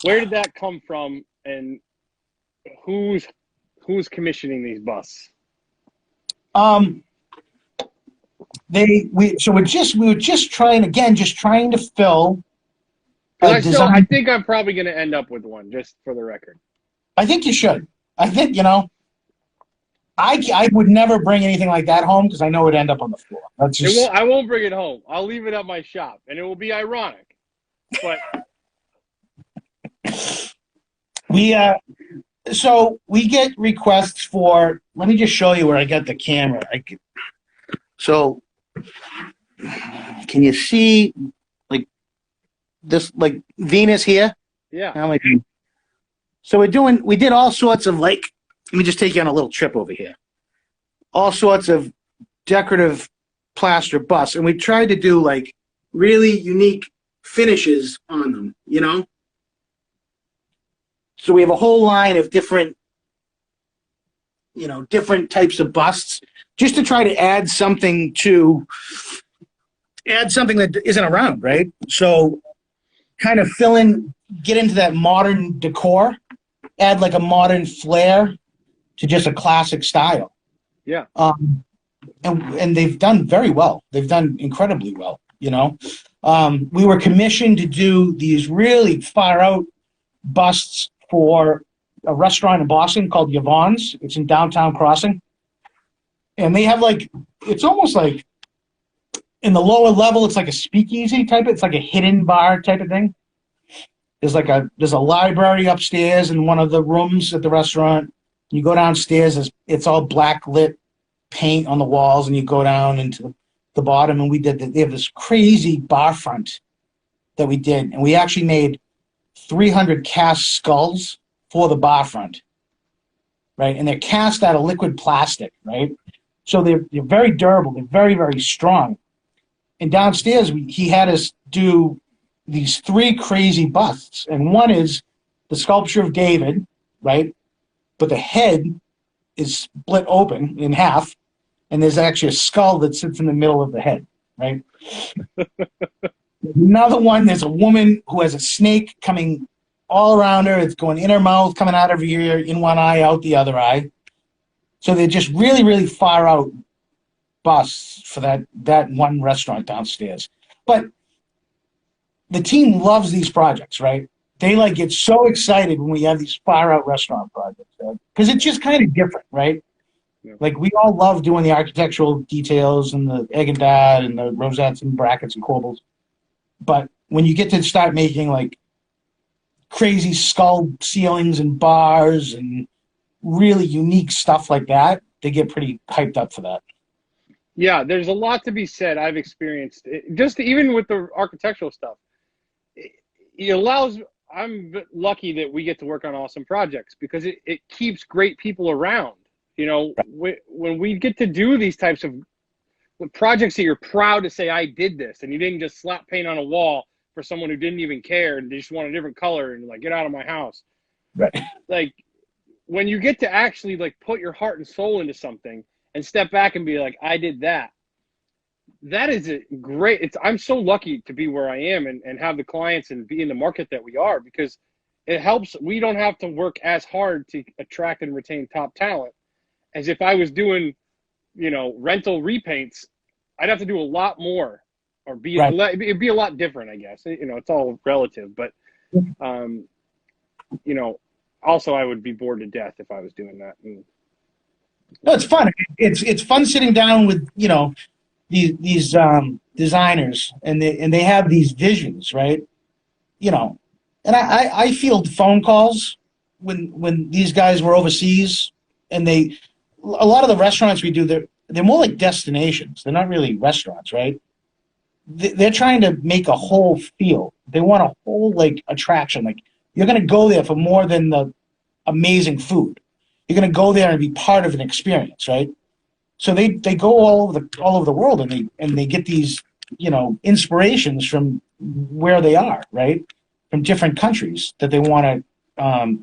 Where did that come from, and who's commissioning these busts?
We were just trying to fill.
I think I'm probably going to end up with one, just for the record.
I think you should. I think I would never bring anything like that home because I know it'd end up on the floor.
I won't bring it home. I'll leave it at my shop, and it will be ironic. But
we get requests for. Let me just show you where I got the camera. So can you see like this, like Venus here?
Yeah.
So we did all sorts of let me just take you on a little trip over here. All sorts of decorative plaster busts, and we tried to do like really unique finishes on them, So we have a whole line of different types of busts just to try to add something that isn't around, right? So kind of get into that modern decor, add like a modern flair to just a classic style.
Yeah.
And they've done very well. They've done incredibly well, We were commissioned to do these really far out busts for a restaurant in Boston called Yvonne's. It's in downtown Crossing. And they have it's almost like in the lower level, it's like a speakeasy type. It's like a hidden bar type of thing. There's a library upstairs in one of the rooms at the restaurant. You go downstairs, it's all black lit paint on the walls, and you go down into the bottom, and they have this crazy bar front that we did, and we actually made 300 cast skulls for the bar front, right? And they're cast out of liquid plastic, right? So they're very durable. They're very, very strong. And downstairs, he had us do these 3 crazy busts, and one is the sculpture of David, right? But the head is split open in half, and there's actually a skull that sits in the middle of the head, right? Another one, there's a woman who has a snake coming all around her. It's going in her mouth, coming out of her ear, in one eye, out the other eye. So they're just really, really far out busts for that one restaurant downstairs. But the team loves these projects, right? They like get so excited when we have these far out restaurant projects, because it's just kind of different, right?
Yeah.
Like we all love doing the architectural details and the egg and dad and the rosettes and brackets and corbels, but when you get to start making like crazy skull ceilings and bars and really unique stuff like that, they get pretty hyped up for that.
Yeah, there's a lot to be said. I've experienced it, just even with the architectural stuff. It allows. I'm lucky that we get to work on awesome projects because it keeps great people around. You know, when we get to do these types of projects that you're proud to say, I did this, and you didn't just slap paint on a wall for someone who didn't even care and they just want a different color and like, get out of my house.
Right.
Like when you get to actually like put your heart and soul into something and step back and be like, I did that. That is a great, I'm so lucky to be where I am and have the clients and be in the market that we are, because it helps. We don't have to work as hard to attract and retain top talent as if I was doing, you know, rental repaints. I'd have to do a lot more, or be it'd be a lot different, I guess. You know, it's all relative, but you know, also I would be bored to death if I was doing that.
No, it's fun. It's fun sitting down with, you know, these designers, and they have these visions, right? You know, and I field phone calls when these guys were overseas, and a lot of the restaurants we do, they're more like destinations. They're not really restaurants, right? They're trying to make a whole feel. They want a whole like attraction. Like you're going to go there for more than the amazing food. You're going to go there and be part of an experience, right? So they go all over the world, and they get these, you know, inspirations from where they are, right? From different countries that they want to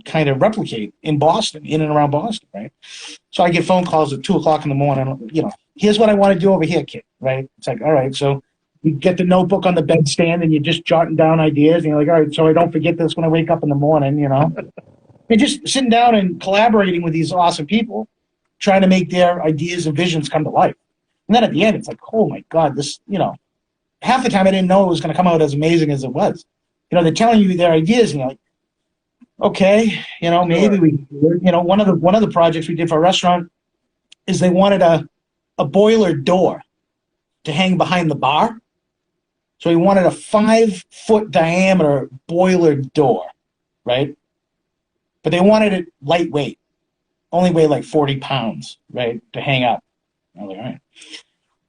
kind of replicate in Boston, in and around Boston, right? So I get phone calls at 2:00 in the morning. You know, here's what I want to do over here, kid. Right? It's like, all right. So you get the notebook on the bedstand, and you're just jotting down ideas, and you're like, all right, so I don't forget this when I wake up in the morning. You know, and just sitting down and collaborating with these awesome people, trying to make their ideas and visions come to life. And then at the end, it's like, oh my God, this, you know, half the time I didn't know it was going to come out as amazing as it was. You know, they're telling you their ideas, and you're like, okay, you know, maybe we, you know, one of the projects we did for a restaurant is they wanted a boiler door to hang behind the bar. So he wanted a 5-foot diameter boiler door, right? But they wanted it lightweight, only weigh like 40 pounds, right, to hang up. I was like, all right.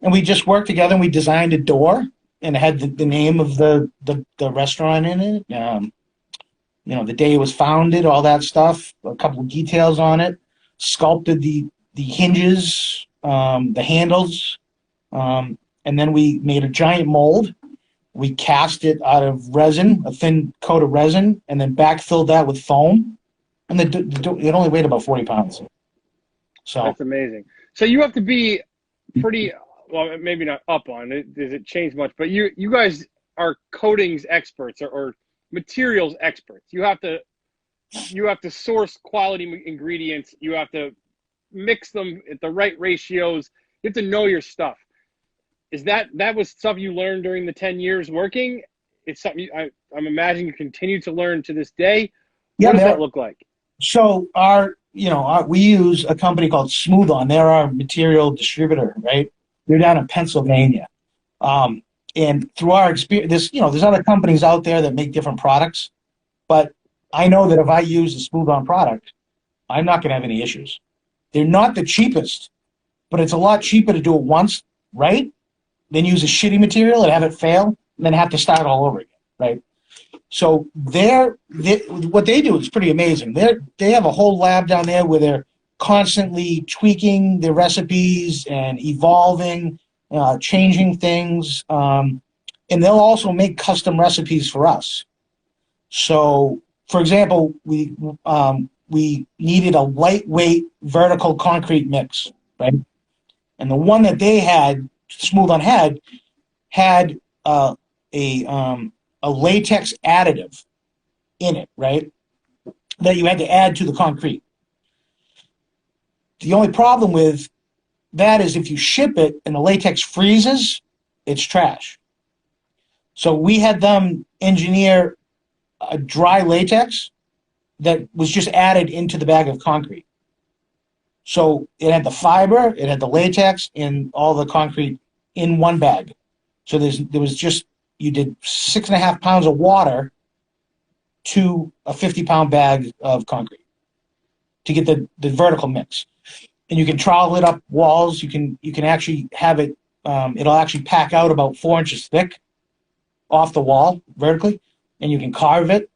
And we just worked together, and we designed a door, and it had the name of the restaurant in it. You know, the day it was founded, all that stuff, a couple of details on it, sculpted the hinges, the handles, and then we made a giant mold. We cast it out of resin, a thin coat of resin, and then backfilled that with foam. And it only weighed about 40 pounds. So
that's amazing. So you have to be pretty, well, maybe not up on it. Does it change much? But you guys are coatings experts or materials experts. You have to source quality ingredients. You have to mix them at the right ratios. You have to know your stuff. Is that was stuff you learned during the 10 years working? It's something I'm imagining you continue to learn to this day. What does that look like?
So we use a company called Smooth On. They're our material distributor, right? They're down in Pennsylvania. And through our experience, there's other companies out there that make different products, but I know that if I use the Smooth On product, I'm not going to have any issues. They're not the cheapest, but it's a lot cheaper to do it once, right? Than use a shitty material and have it fail, and then have to start all over again, right? So what they do is pretty amazing. They have a whole lab down there where they're constantly tweaking their recipes and evolving, changing things, and they'll also make custom recipes for us. So, for example, we needed a lightweight vertical concrete mix, right? And the one that they had, Smooth On had a latex additive in it, right? That you had to add to the concrete. The only problem with that is if you ship it and the latex freezes, it's trash. So we had them engineer a dry latex that was just added into the bag of concrete. So it had the fiber, it had the latex, and all the concrete in one bag. So there was just, you did 6.5 pounds of water to a 50-pound bag of concrete to get the vertical mix. And you can trowel it up walls. You can actually have it, it'll actually pack out about 4 inches thick off the wall vertically, and you can carve it.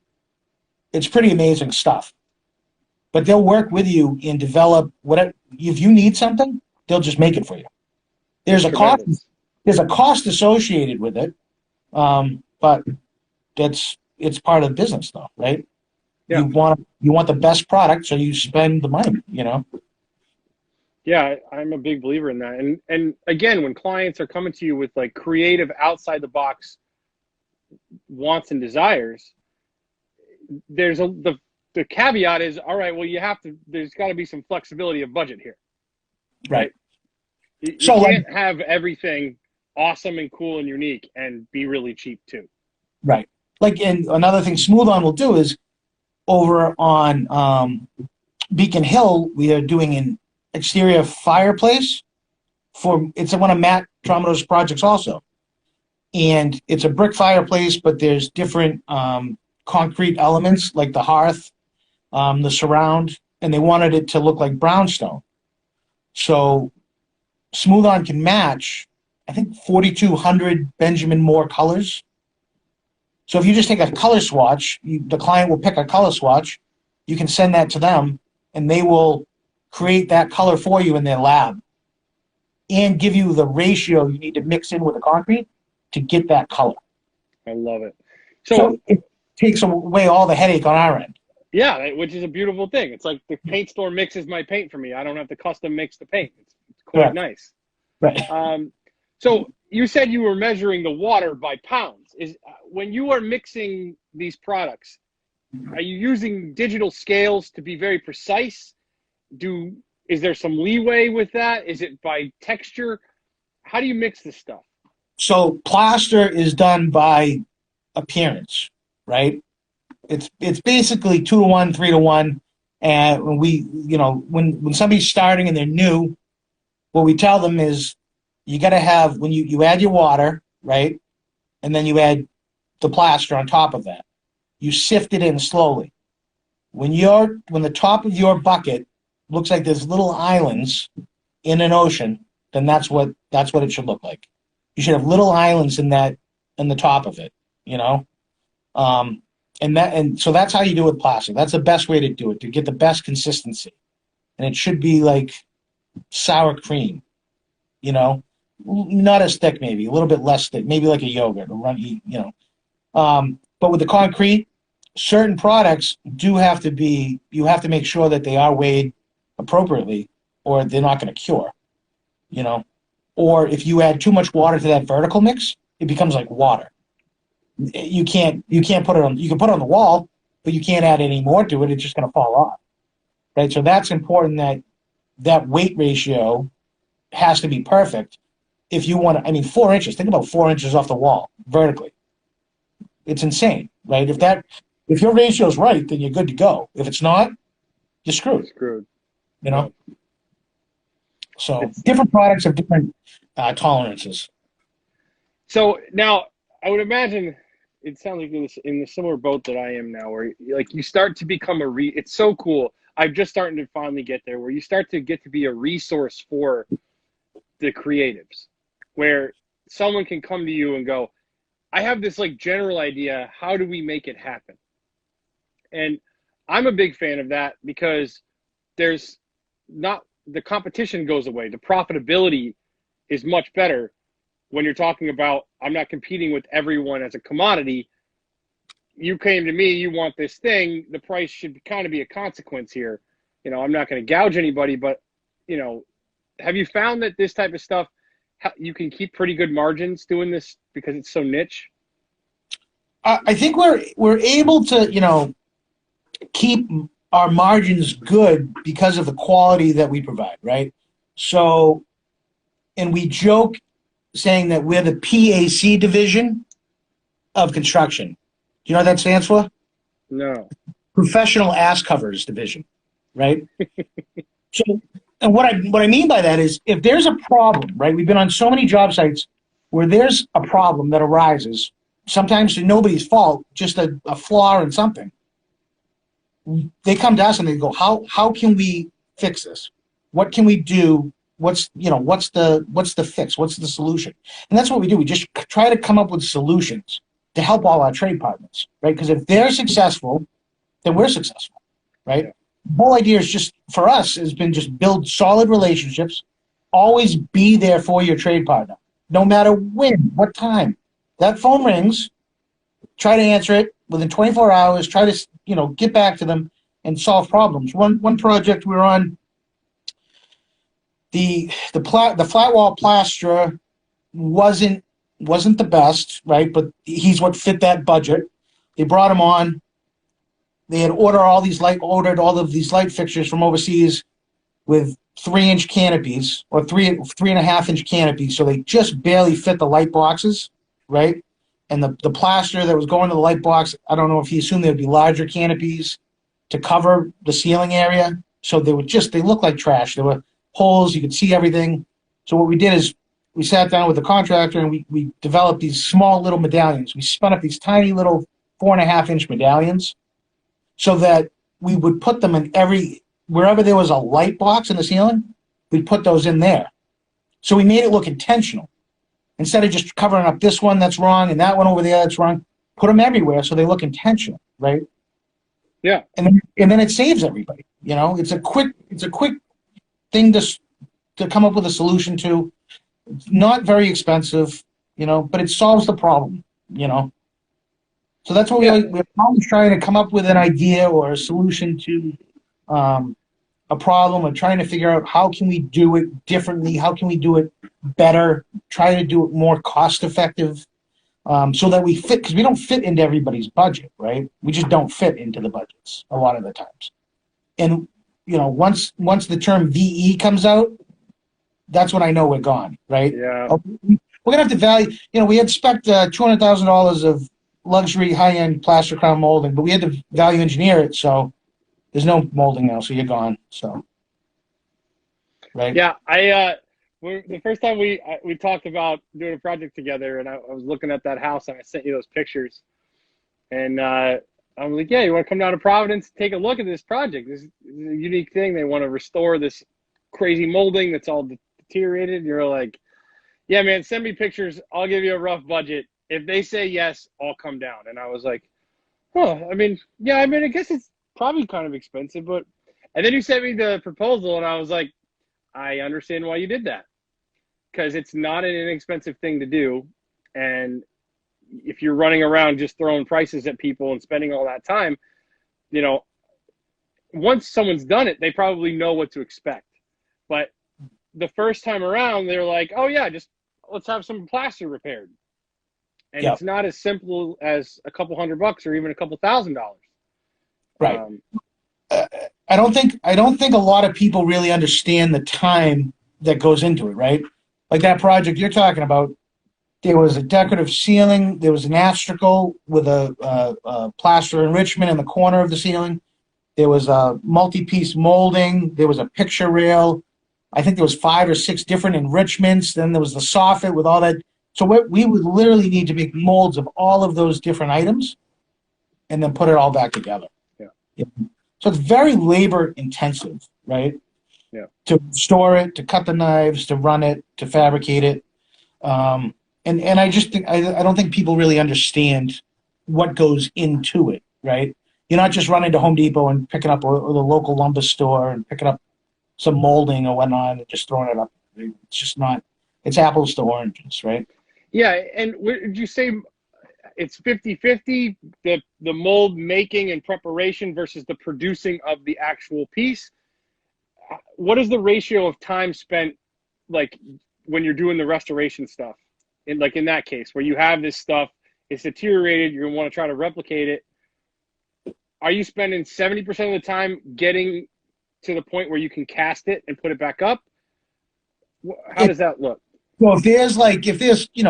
It's pretty amazing stuff. But they'll work with you and develop whatever. If you need something, they'll just make it for you. There's a cost. There's a cost associated with it, but it's part of the business, though, right? Yeah. You want the best product, so you spend the money.
Yeah, I'm a big believer in that. And again, when clients are coming to you with like creative, outside the box wants and desires, there's the caveat is, all right, well, there's got to be some flexibility of budget here.
Right.
You can't have everything awesome and cool and unique and be really cheap too.
Right. And another thing Smooth On will do is over on Beacon Hill, we are doing an exterior fireplace it's one of Matt Tromado's projects also. And it's a brick fireplace, but there's different concrete elements like the hearth, the surround, and they wanted it to look like brownstone. So Smooth On can match, I think, 4,200 Benjamin Moore colors. So if you just take a color swatch, the client will pick a color swatch, you can send that to them, and they will create that color for you in their lab and give you the ratio you need to mix in with the concrete to get that color.
I love it.
So it takes away all the headache on our end.
Yeah, which is a beautiful thing. It's like the paint store mixes my paint for me. I don't have to custom mix the paint. It's quite nice.
Right.
So you said you were measuring the water by pounds. When you are mixing these products, are you using digital scales to be very precise? Is there some leeway with that? Is it by texture? How do you mix this stuff?
So plaster is done by appearance, right? It's basically 2-to-1, 3-to-1. And when somebody's starting and they're new, what we tell them is you got to have, when you add your water, right? And then you add the plaster on top of that. You sift it in slowly. When the top of your bucket looks like there's little islands in an ocean, then that's what it should look like. You should have little islands in the top of it, and so that's how you do it with plastic. That's the best way to do it, to get the best consistency. And it should be like sour cream, not as thick, maybe a little bit less thick, maybe like a yogurt or runny, but with the concrete, certain products you have to make sure that they are weighed appropriately or they're not going to cure, or if you add too much water to that vertical mix, it becomes like water. You can't put it on, you can put it on the wall, but you can't add any more to it. It's just going to fall off. Right. So that's important, that weight ratio has to be perfect. If you want to, 4 inches, think about 4 inches off the wall vertically. It's insane, right? If your ratio is right, then you're good to go. If it's not, you're screwed. So different products have different tolerances.
So now I would imagine it sounds like you're in the similar boat that I am now, where like you start to become it's so cool. I'm just starting to finally get there, where you start to get to be a resource for the creatives, where someone can come to you and go, I have this like general idea. How do we make it happen? And I'm a big fan of that, because there's not, the competition goes away. The profitability is much better when you're talking about, I'm not competing with everyone as a commodity. You came to me, you want this thing, the price should kind of be a consequence here. I'm not going to gouge anybody, but, have you found that this type of stuff, you can keep pretty good margins doing this because it's so niche?
I think we're able to, keep our margins good because of the quality that we provide, right? So, and we joke saying that we're the PAC division of construction. Do you know what that stands for?
No.
Professional Ass Covers Division, right? So, and what I mean by that is, if there's a problem, right? We've been on so many job sites where there's a problem that arises, sometimes to nobody's fault, just a flaw in something. They come to us and they go, how can we fix this? What can we do? What's the fix? What's the solution? And that's what we do. We just try to come up with solutions to help all our trade partners, right? Because if they're successful, then we're successful, right? The whole idea is just, for us, has been just build solid relationships, always be there for your trade partner, no matter when, what time. That phone rings, try to answer it within 24 hours, try to, get back to them and solve problems. One project we were on, the flat wall plasterer wasn't the best, right? But he's what fit that budget. They brought him on. They had ordered all of these light fixtures from overseas with 3-inch canopies or 3.5-inch canopies, so they just barely fit the light boxes, right? And the plaster that was going to the light box, I don't know if he assumed there'd be larger canopies to cover the ceiling area, so they looked like trash. There were holes, you could see everything. So what we did is we sat down with the contractor and we developed these small little medallions. We spun up these tiny little 4.5-inch medallions so that we would put them in wherever there was a light box in the ceiling, we'd put those in there. So we made it look intentional. Instead of just covering up this one that's wrong and that one over there that's wrong, put them everywhere so they look intentional, right?
Yeah.
And then it saves everybody. It's a quick thing to come up with a solution to. It's not very expensive, but it solves the problem, So that's what we're always trying to come up with an idea or a solution to a problem, or trying to figure out how can we do it differently, how can we do it better, try to do it more cost effective, so that we fit, because we don't fit into everybody's budget, right? We just don't fit into the budgets a lot of the times. And once the term VE comes out, that's when I know we're gone, right?
Yeah.
We're gonna have to value. We had spec $200,000 of luxury high-end plaster crown molding, but we had to value engineer it, so there's no molding now, so you're gone. So, right?
Yeah, the first time we talked about doing a project together, and I was looking at that house, and I sent you those pictures, and I was like, yeah, you want to come down to Providence and take a look at this project? This is a unique thing. They want to restore this crazy molding that's all deteriorated. And you're like, yeah, man, send me pictures. I'll give you a rough budget. If they say yes, I'll come down. And I was like, I guess it's probably kind of expensive, but, and then you sent me the proposal, and I was like, I understand why you did that, because it's not an inexpensive thing to do. And if you're running around just throwing prices at people and spending all that time, once someone's done it, they probably know what to expect. But the first time around, they're like, oh yeah, just let's have some plaster repaired. And It's not as simple as a couple $100 or even a couple $1,000.
Right. I don't think a lot of people really understand the time that goes into it, right? Like that project you're talking about, there was a decorative ceiling, there was an astragal with a plaster enrichment in the corner of the ceiling. There was a multi-piece molding. There was a picture rail. I think there was 5 or 6 different enrichments. Then there was the soffit with all that. So we would literally need to make molds of all of those different items and then put it all back together. Yeah. So it's very labor intensive, right?
Yeah.
To store it, to cut the knives, to run it, to fabricate it. And I just think, I don't think people really understand what goes into it, right? You're not just running to Home Depot and picking up, or the local lumber store and picking up some molding or whatnot and just throwing it up. It's just not, it's apples to oranges, right?
Yeah, and would you say it's 50-50, the mold making and preparation versus the producing of the actual piece? What is the ratio of time spent, like, when you're doing the restoration stuff? In that case, where you have this stuff, it's deteriorated, you're going to want to try to replicate it. Are you spending 70% of the time getting to the point where you can cast it and put it back up? How does that look?
So if there's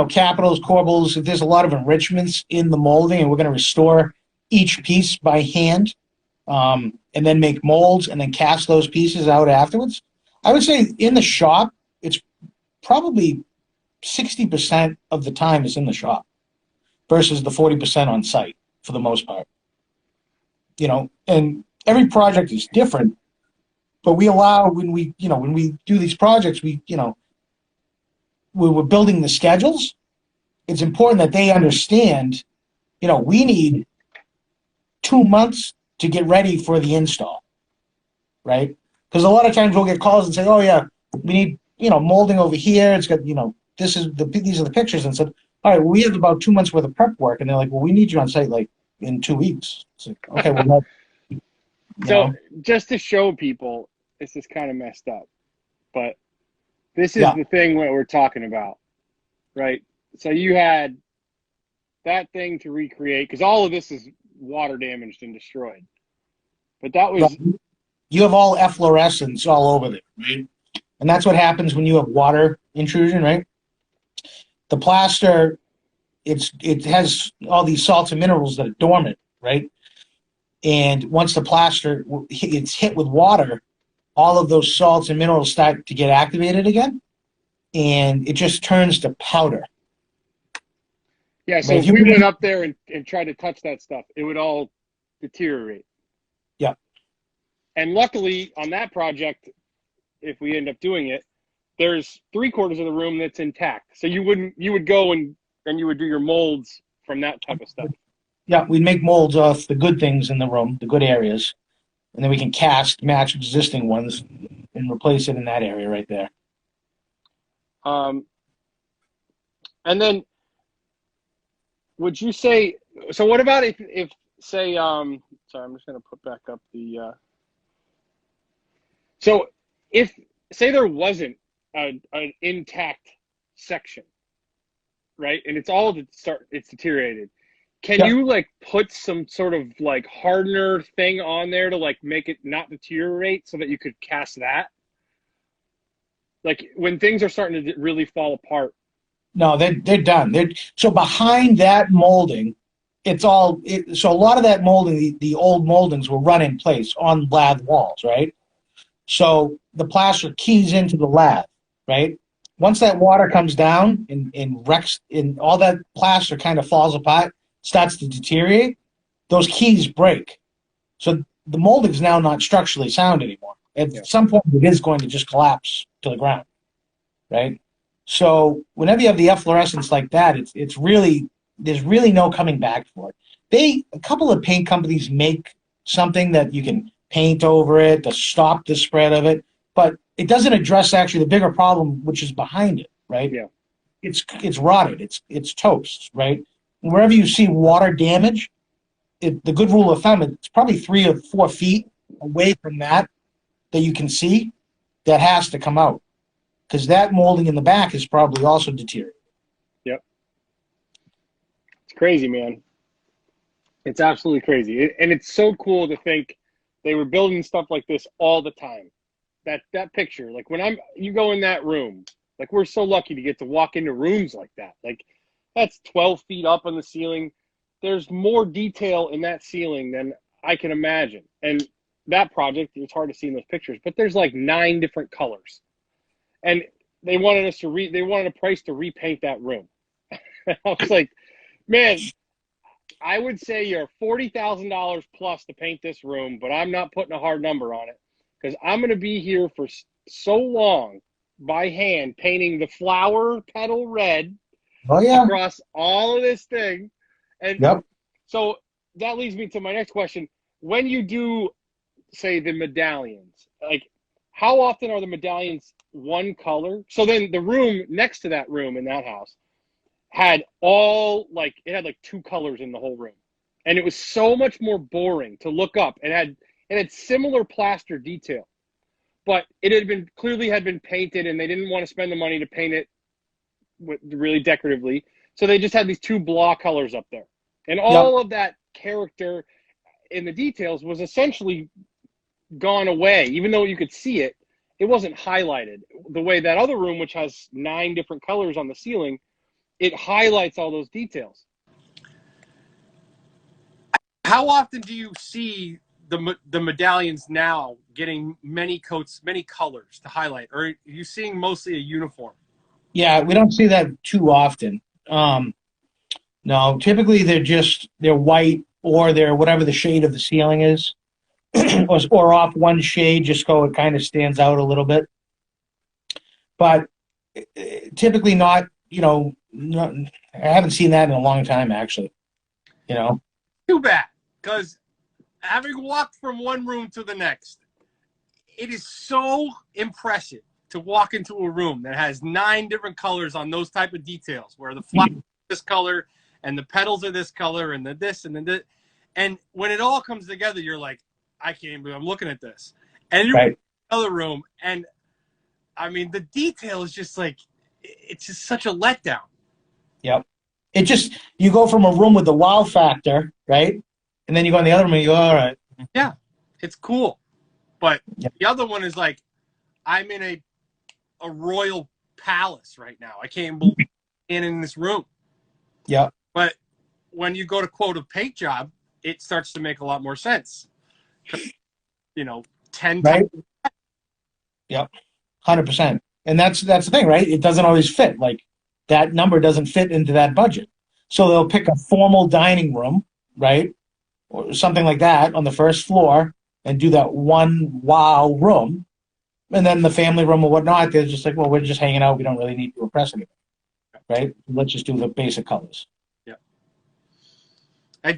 capitals, corbels, if there's a lot of enrichments in the molding, and we're going to restore each piece by hand, and then make molds and then cast those pieces out afterwards, I would say in the shop, it's probably 60% of the time is in the shop versus the 40% on site for the most part. And every project is different, but we allow when we do these projects, we're building the schedules. It's important that they understand, we need 2 months to get ready for the install, right? Because a lot of times we'll get calls and say, oh yeah, we need, molding over here. It's got, these are the pictures, and said, all right, well, we have about 2 months worth of prep work. And they're like, well, we need you on site like in 2 weeks. It's like, okay, well,
so just to show people, this is kind of messed up, but this is the thing that we're talking about, right? So you had that thing to recreate, because all of this is water damaged and destroyed. But that was...
You have all efflorescence all over there, right? And that's what happens when you have water intrusion, right? The plaster, it has all these salts and minerals that are dormant, right? And once the plaster it's hit with water, all of those salts and minerals start to get activated again, and it just turns to powder.
Yeah, so if we went up there and tried to touch that stuff, it would all deteriorate.
Yeah.
And luckily, on that project, if we end up doing it, there's 3/4 of the room that's intact. So you would go and you would do your molds from that type of stuff.
Yeah, we'd make molds off the good things in the room, the good areas, and then we can match existing ones and replace it in that area right there.
And then would you say, so what about if say, sorry, I'm just going to put back up the, so if, say there wasn't an intact section, right? And it's deteriorated. Can you like put some sort of like hardener thing on there to like make it not deteriorate so that you could cast that? Like when things are starting to really fall apart.
No, they're done. So behind that molding, so a lot of that molding, the old moldings will run in place on lath walls, right? So the plaster keys into the lath, right? Once that water comes down and wrecks, and all that plaster kind of falls apart, starts to deteriorate, those keys break. So the molding is now not structurally sound anymore. At some point, it is going to just collapse to the ground, right? So whenever you have the efflorescence like that, there's really no coming back for it. A couple of paint companies make something that you can paint over it to stop the spread of it, but it doesn't address actually the bigger problem, which is behind it, right?
Yeah.
It's rotted. It's toast, right? Wherever you see water damage, the good rule of thumb, it's probably 3 or 4 feet away from that you can see, that has to come out, because that molding in the back is probably also deteriorated.
Yep. It's crazy, man. It's absolutely crazy. And it's so cool to think they were building stuff like this all the time. That picture, like when you go in that room, like we're so lucky to get to walk into rooms like that. Like that's 12 feet up on the ceiling. There's more detail in that ceiling than I can imagine. And that project, it's hard to see in those pictures, but there's like 9 different colors. And they wanted a price to repaint that room. I was like, man, I would say you're $40,000 plus to paint this room, but I'm not putting a hard number on it because I'm going to be here for so long by hand painting the flower petal red across all of this thing. And so that leads me to my next question. When you do, say, the medallions, like how often are the medallions one color? So then the room next to that room in that house had it had 2 colors in the whole room. And it was so much more boring to look up. It had similar plaster detail, but it had clearly been painted, and they didn't want to spend the money to paint it really decoratively. So they just had these 2 blah colors up there. And all of that character in the details was essentially gone away. Even though you could see it, it wasn't highlighted the way that other room, which has 9 different colors on the ceiling, it highlights all those details.
How often do you see the medallions now getting many coats, many colors to highlight, or are you seeing mostly a uniform?
Yeah, we don't see that too often. No, typically they're white, or they're whatever the shade of the ceiling is, or off one shade just so it kind of stands out a little bit. But typically not, I haven't seen that in a long time, actually.
Too bad, because having walked from one room to the next, it is so impressive to walk into a room that has 9 different colors on those type of details, where the flowers are this color and the petals are this color and the this and the this. And when it all comes together, you're like, I can't believe I'm looking at this. And you're in another room, and I mean, the detail is just like, it's just such a letdown.
Yep. You go from a room with the wow factor, right? And then you go in the other room and you go, all right.
Yeah, it's cool. But the other one is like, I'm in a royal palace right now. I can't believe I'm in this room.
Yeah.
But when you go to quote a paint job, it starts to make a lot more sense. 10
right? Yep. 100%. And that's the thing, right? It doesn't always fit. Like, that number doesn't fit into that budget. So they'll pick a formal dining room, right? Or something like that on the first floor and do that one wow room. And then the family room or whatnot, they're just like, well, we're just hanging out. We don't really need to impress anyone, right? Let's just do the basic colors.
Yeah. I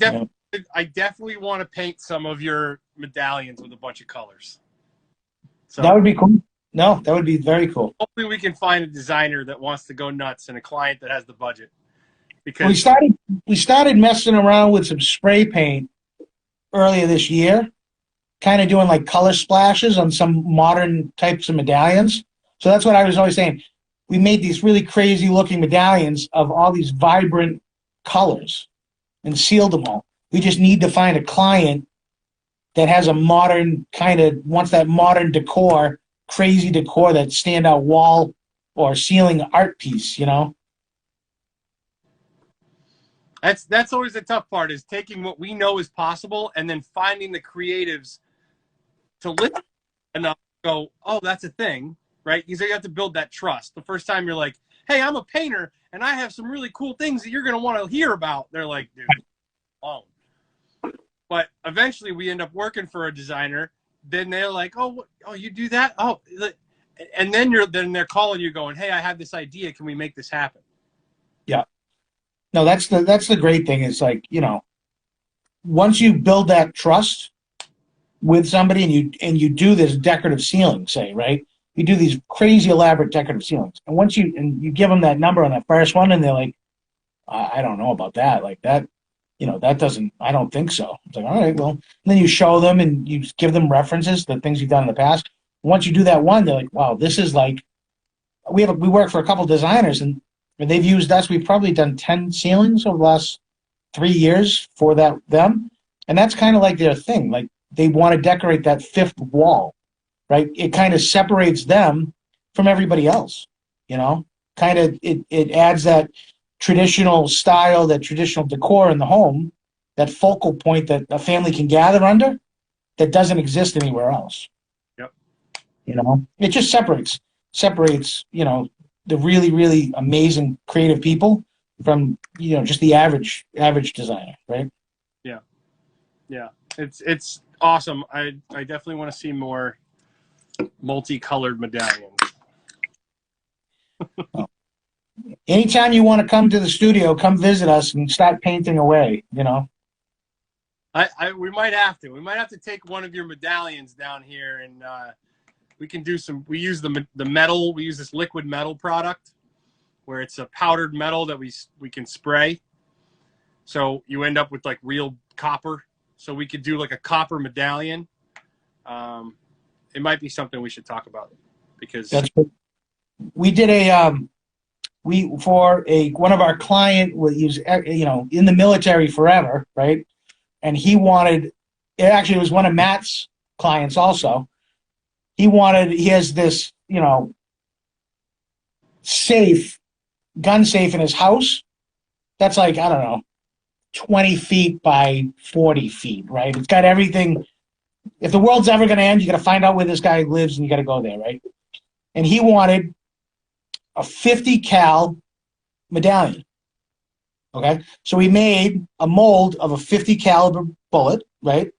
definitely want to paint some of your medallions with a bunch of colors. So
that would be cool. No, that would be very cool.
Hopefully we can find a designer that wants to go nuts and a client that has the budget. Because
we started messing around with some spray paint earlier this year, kind of doing like color splashes on some modern types of medallions. So that's what I was always saying. We made these really crazy looking medallions of all these vibrant colors and sealed them all. We just need to find a client that has a modern wants that modern decor, crazy decor, that standout wall or ceiling art piece,
That's always the tough part, is taking what we know is possible and then finding the creatives to listen enough to go, oh, that's a thing, right? You have to build that trust. The first time you're like, hey, I'm a painter and I have some really cool things that you're going to want to hear about. They're like, dude, oh. But eventually we end up working for a designer. Then they're like, oh, you do that? Oh, and then they're calling you going, hey, I have this idea. Can we make this happen?
Yeah. No, that's the great thing. Is like, once you build that trust with somebody and you do this decorative ceiling, say, right? You do these crazy elaborate decorative ceilings. And once you give them that number on that first one and they're like, I don't know about that. Like that, that doesn't, I don't think so. It's like, all right, well, and then you show them and you give them references, the things you've done in the past. Once you do that one, they're like, wow, this is like, we work for a couple designers and they've used us. We've probably done 10 ceilings over the last 3 years for them. And that's kind of like their thing. Like, they want to decorate that 5th wall, right? It kind of separates them from everybody else, kind of, it adds that traditional style, that traditional decor in the home, that focal point that a family can gather under, that doesn't exist anywhere else.
Yep.
It just separates, the really, really amazing creative people from, just the average designer, right?
Yeah. Yeah. It's awesome. I definitely want to see more multicolored medallions.
Anytime you want to come to the studio, come visit us and start painting away,
we might have to. We might have to take one of your medallions down here and we can do we use the metal. We use this liquid metal product where it's a powdered metal that we can spray. So you end up with like real copper. So we could do like a copper medallion. It might be something we should talk about because
we did one of our client was, in the military forever, right? And he wanted, it was one of Matt's clients also. he has this, gun safe in his house. That's like, I don't know, 20 feet by 40 feet, right? It's got everything. If the world's ever going to end, you got to find out where this guy lives and you got to go there, right? And he wanted a 50 cal medallion. Okay. So we made a mold of a 50 caliber bullet, right?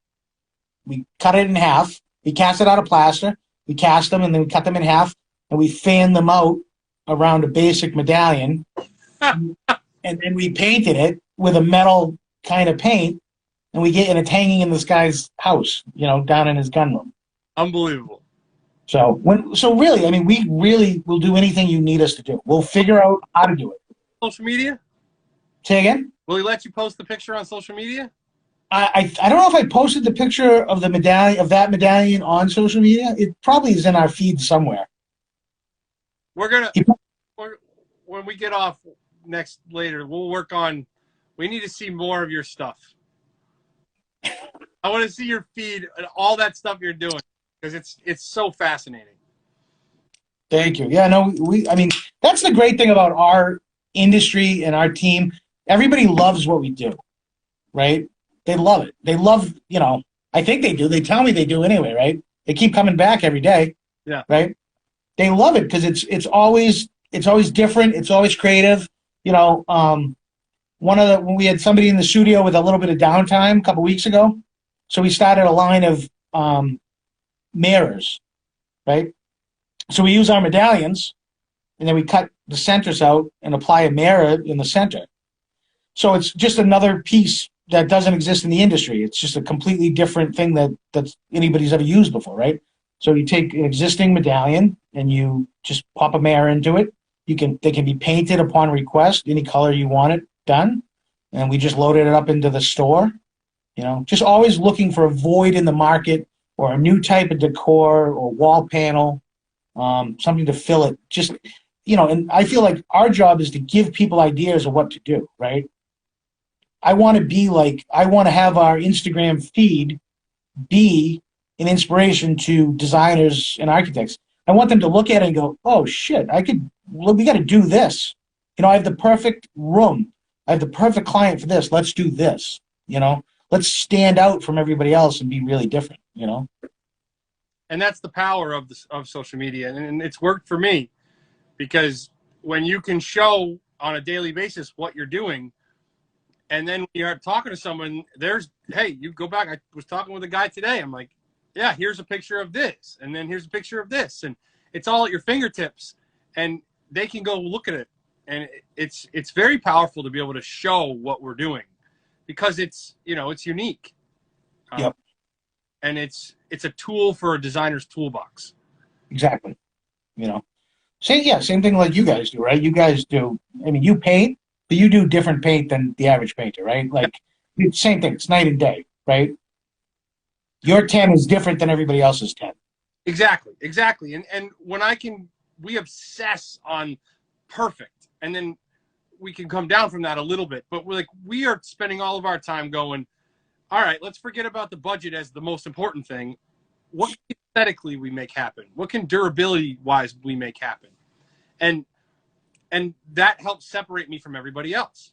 We cut it in half. We cast it out of plaster. We cast them and then we cut them in half and we fanned them out around a basic medallion. And then we painted it with a metal kind of paint, and it's hanging in this guy's house, down in his gun room.
Unbelievable.
So really, I mean, we really will do anything you need us to do. We'll figure out how to do it.
Social media?
Say again?
Will he let you post the picture on social media?
I don't know if I posted the picture of the medallion on social media. It probably is in our feed somewhere.
When we get off later, we'll work on. We need to see more of your stuff. I want to see your feed and all that stuff you're doing because it's so fascinating.
Thank you. Yeah, no, I mean, that's the great thing about our industry and our team. Everybody loves what we do, right? They love it. They love, I think they do. They tell me they do anyway, right? They keep coming back every day.
Yeah.
Right? They love it because it's always different. It's always creative. When we had somebody in the studio with a little bit of downtime a couple weeks ago, so we started a line of mirrors, right? So we use our medallions, and then we cut the centers out and apply a mirror in the center. So it's just another piece that doesn't exist in the industry. It's just a completely different thing that anybody's ever used before, right? So you take an existing medallion and you just pop a mirror into it. They can be painted upon request, any color you want it done. And we just loaded it up into the store. Just always looking for a void in the market or a new type of decor or wall panel, something to fill it. Just, and I feel like our job is to give people ideas of what to do, right? I want to have our Instagram feed be an inspiration to designers and architects. I want them to look at it and go, oh shit, we got to do this. I have the perfect room. I have the perfect client for this. Let's do this. Let's stand out from everybody else and be really different.
And that's the power of social media, and it's worked for me because when you can show on a daily basis what you're doing, and then when you're talking to someone, hey, you go back. I was talking with a guy today. I'm like, yeah, here's a picture of this, and then here's a picture of this, and it's all at your fingertips, and they can go look at it, and it's very powerful to be able to show what we're doing because it's unique.
Yep.
And it's a tool for a designer's toolbox.
Exactly. Same thing like you guys do, right? You guys do. I mean, you paint, but you do different paint than the average painter, right? Like, same thing. It's night and day, right? Your 10 is different than everybody else's 10.
Exactly. And when we obsess on perfect, and then we can come down from that a little bit. But we are spending all of our time going, all right, let's forget about the budget as the most important thing. What aesthetically we make happen? What can durability-wise we make happen? And that helps separate me from everybody else.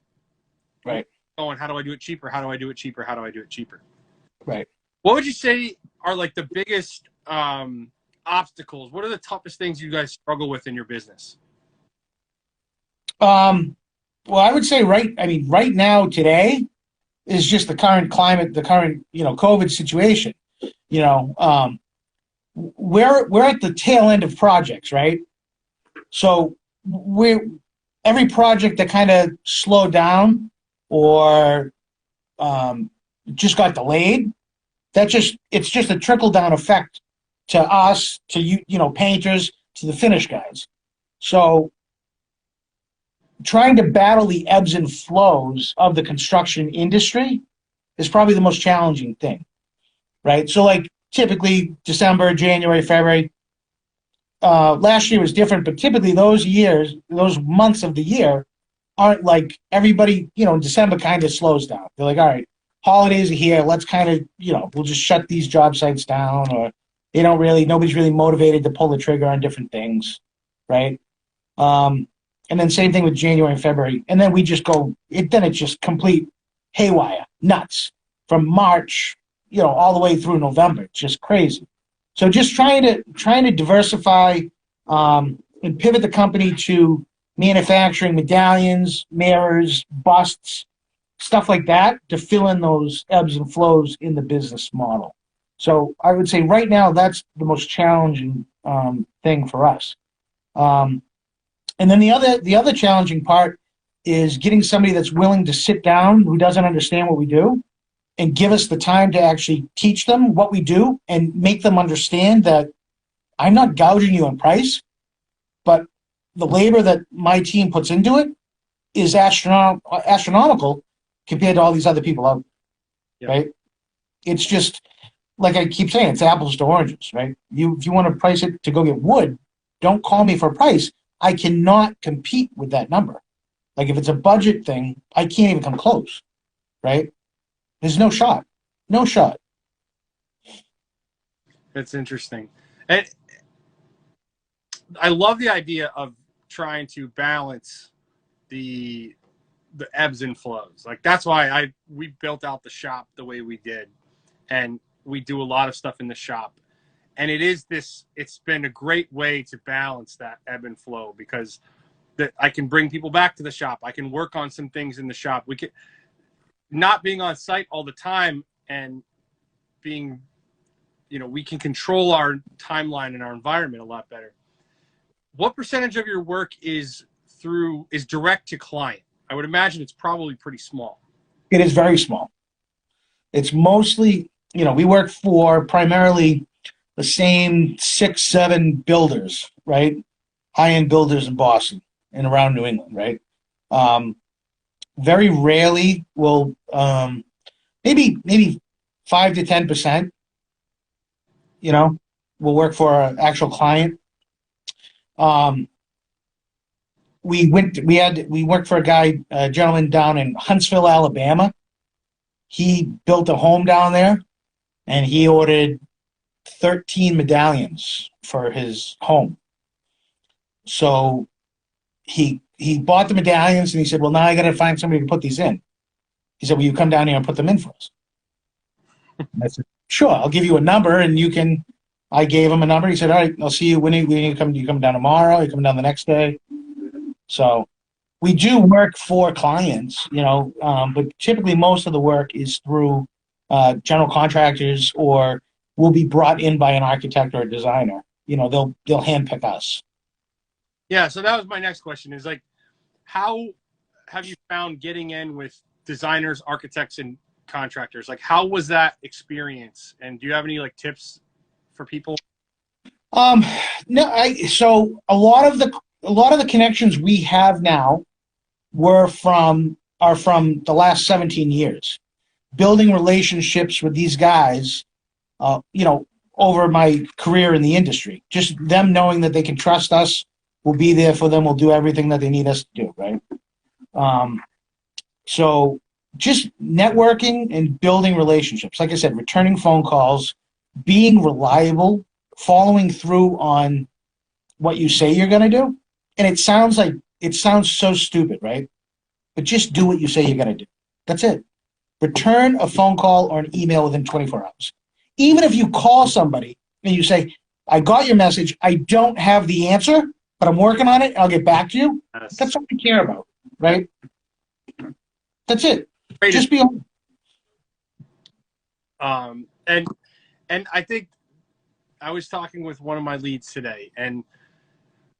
Right.
Going, how do I do it cheaper? How do I do it cheaper? How do I do it cheaper?
Right.
What would you say are like the biggest obstacles? What are the toughest things you guys struggle with in your business?
Well, I would say right now today is just the current climate, the current COVID situation. We're at the tail end of projects, right? So every project that kind of slowed down or just got delayed, it's just a trickle down effect to us, to you painters, to the finish guys. So trying to battle the ebbs and flows of the construction industry is probably the most challenging thing, right? So like typically December, January, February, last year was different, but typically those months of the year aren't like everybody, in December kind of slows down. They're like, all right, holidays are here. Let's kind of, we'll just shut these job sites down or nobody's really motivated to pull the trigger on different things, right? And then same thing with January and February. And then we just then it's just complete haywire, nuts from March, all the way through November. It's just crazy. So just trying to diversify and pivot the company to manufacturing medallions, mirrors, busts, stuff like that to fill in those ebbs and flows in the business model. So I would say right now that's the most challenging thing for us. And then the other challenging part is getting somebody that's willing to sit down, who doesn't understand what we do, and give us the time to actually teach them what we do and make them understand that I'm not gouging you on price, but the labor that my team puts into it is astronomical compared to all these other people out there, right? It's just, like I keep saying, it's apples to oranges, right? If you want to price it to go get wood, don't call me for a price. I cannot compete with that number. Like if it's a budget thing, I can't even come close, right? There's no shot. No shot.
That's interesting. And I love the idea of trying to balance the ebbs and flows. Like that's why we built out the shop the way we did. And we do a lot of stuff in the shop. And it's been a great way to balance that ebb and flow because I can bring people back to the shop. I can work on some things in the shop. We can not being on site all the time and being, we can control our timeline and our environment a lot better. What percentage of your work is direct to client? I would imagine it's probably pretty small.
It is very small. It's mostly, we work for primarily the same 6-7 builders, right? High-end builders in Boston and around New England, right? Very rarely will, maybe 5 to 10%, will work for an actual client. We worked for a gentleman down in Huntsville, Alabama. He built a home down there, and he ordered 13 medallions for his home. So he bought the medallions, and he said, well, now I got to find somebody to put these in. He said, will you come down here and put them in for us? I said, sure, I'll give you a number, and you can. I gave him a number. He said, all right, I'll see you when you come. You come down tomorrow. You come down the next day. So we do work for clients, but typically most of the work is through general contractors, or will be brought in by an architect or a designer. They'll handpick us.
Yeah. So that was my next question: is like, how have you found getting in with designers, architects, and contractors? Like, how was that experience? And do you have any tips for people?
No. So a lot of the connections we have now are from the last 17 years, building relationships with these guys, over my career in the industry. Just them knowing that they can trust us, we'll be there for them, we'll do everything that they need us to do, right? So just networking and building relationships. Like I said, returning phone calls, being reliable, following through on what you say you're going to do. And it sounds so stupid, right? But just do what you say you're going to do. That's it. Return a phone call or an email within 24 hours. Even if you call somebody and you say, I got your message, I don't have the answer, but I'm working on it, I'll get back to you.
Yes.
That's what we care about, right? That's it.
Great.
Just be open.
And I think I was talking with one of my leads today, and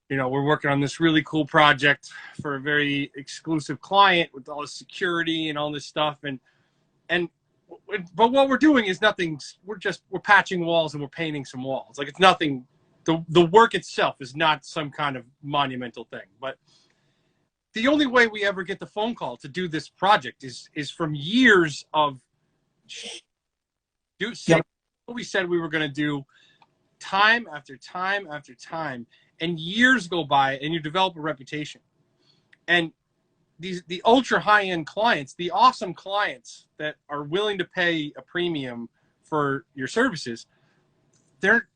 we're working on this really cool project for a very exclusive client with all the security and all this stuff. But what we're doing is nothing. We're patching walls and we're painting some walls. Like it's nothing. The work itself is not some kind of monumental thing. But the only way we ever get the phone call to do this project is from years of what we said we were going to do, time after time after time. And years go by and you develop a reputation. And the ultra high-end clients, the awesome clients that are willing to pay a premium for your services, they're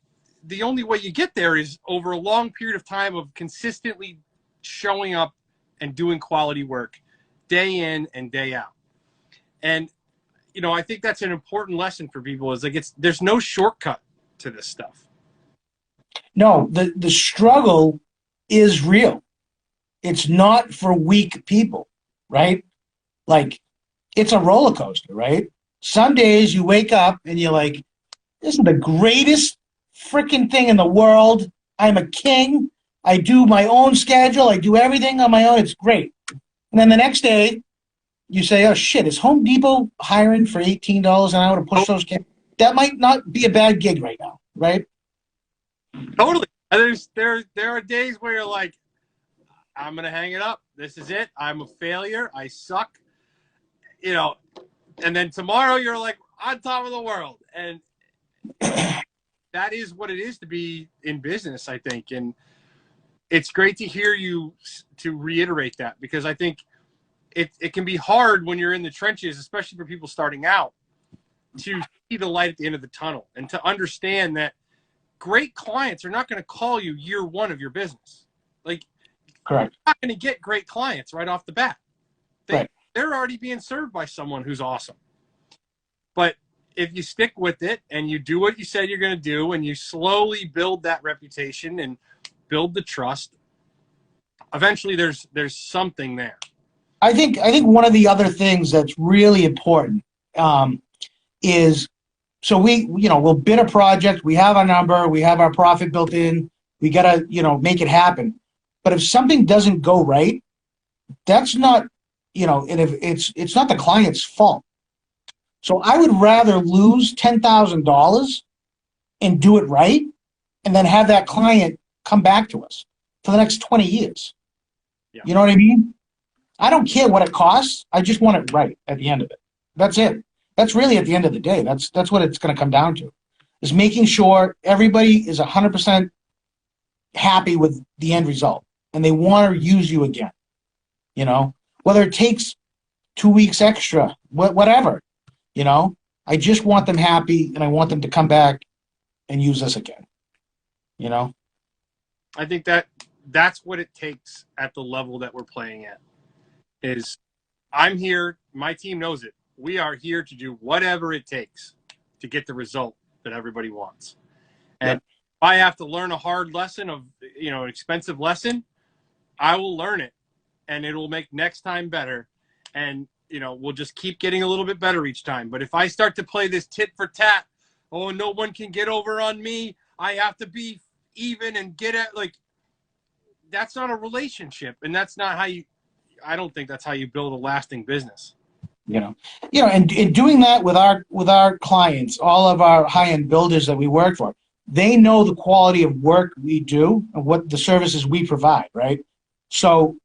the only way you get there is over a long period of time of consistently showing up and doing quality work day in and day out. And, you know, I think that's an important lesson for people is like, there's no shortcut to this stuff.
No, the struggle is real. It's not for weak people, right? Like, it's a roller coaster, right? Some days you wake up and you're like, this is the greatest freaking thing in the world. I'm a king. I do my own schedule. I do everything on my own. It's great. And then the next day, you say, oh, shit, is Home Depot hiring for $18 an hour to push those kids? That might not be a bad gig right now, right?
Totally. There are days where you're like, I'm going to hang it up. This is it. I'm a failure. I suck. You know, and then tomorrow you're like on top of the world. And that is what it is to be in business, I think. And it's great to hear you to reiterate that, because I think it can be hard when you're in the trenches, especially for people starting out, to see the light at the end of the tunnel and to understand that great clients are not going to call you year one of your business. Like,
correct.
You're not going to get great clients right off the bat.
Right.
They're already being served by someone who's awesome. But if you stick with it and you do what you said you're going to do and you slowly build that reputation and build the trust, eventually there's something there.
I think one of the other things that's really important is, so we'll bid a project, we have our number, we have our profit built in, we got to, make it happen. But if something doesn't go right, that's not, and if it's not the client's fault. So I would rather lose $10,000 and do it right, and then have that client come back to us for the next 20 years.
Yeah.
You know what I mean? I don't care what it costs. I just want it right at the end of it. That's it. That's really at the end of the day. That's what it's going to come down to, is making sure everybody is 100% happy with the end result and they want to use you again. Whether it takes 2 weeks extra, whatever. I just want them happy and I want them to come back and use us again.
I think that's what it takes at the level that we're playing at. Is I'm here, my team knows it. We are here to do whatever it takes to get the result that everybody wants. And if I have to learn a hard lesson of, an expensive lesson, I will learn it and it will make next time better. And, we'll just keep getting a little bit better each time. But if I start to play this tit for tat, oh, no one can get over on me, I have to be even and get at, that's not a relationship. And that's not how I don't think that's how you build a lasting business. And doing that with our clients, all of our high-end builders that we work for, they know the quality of work we do and what the services we provide, right? So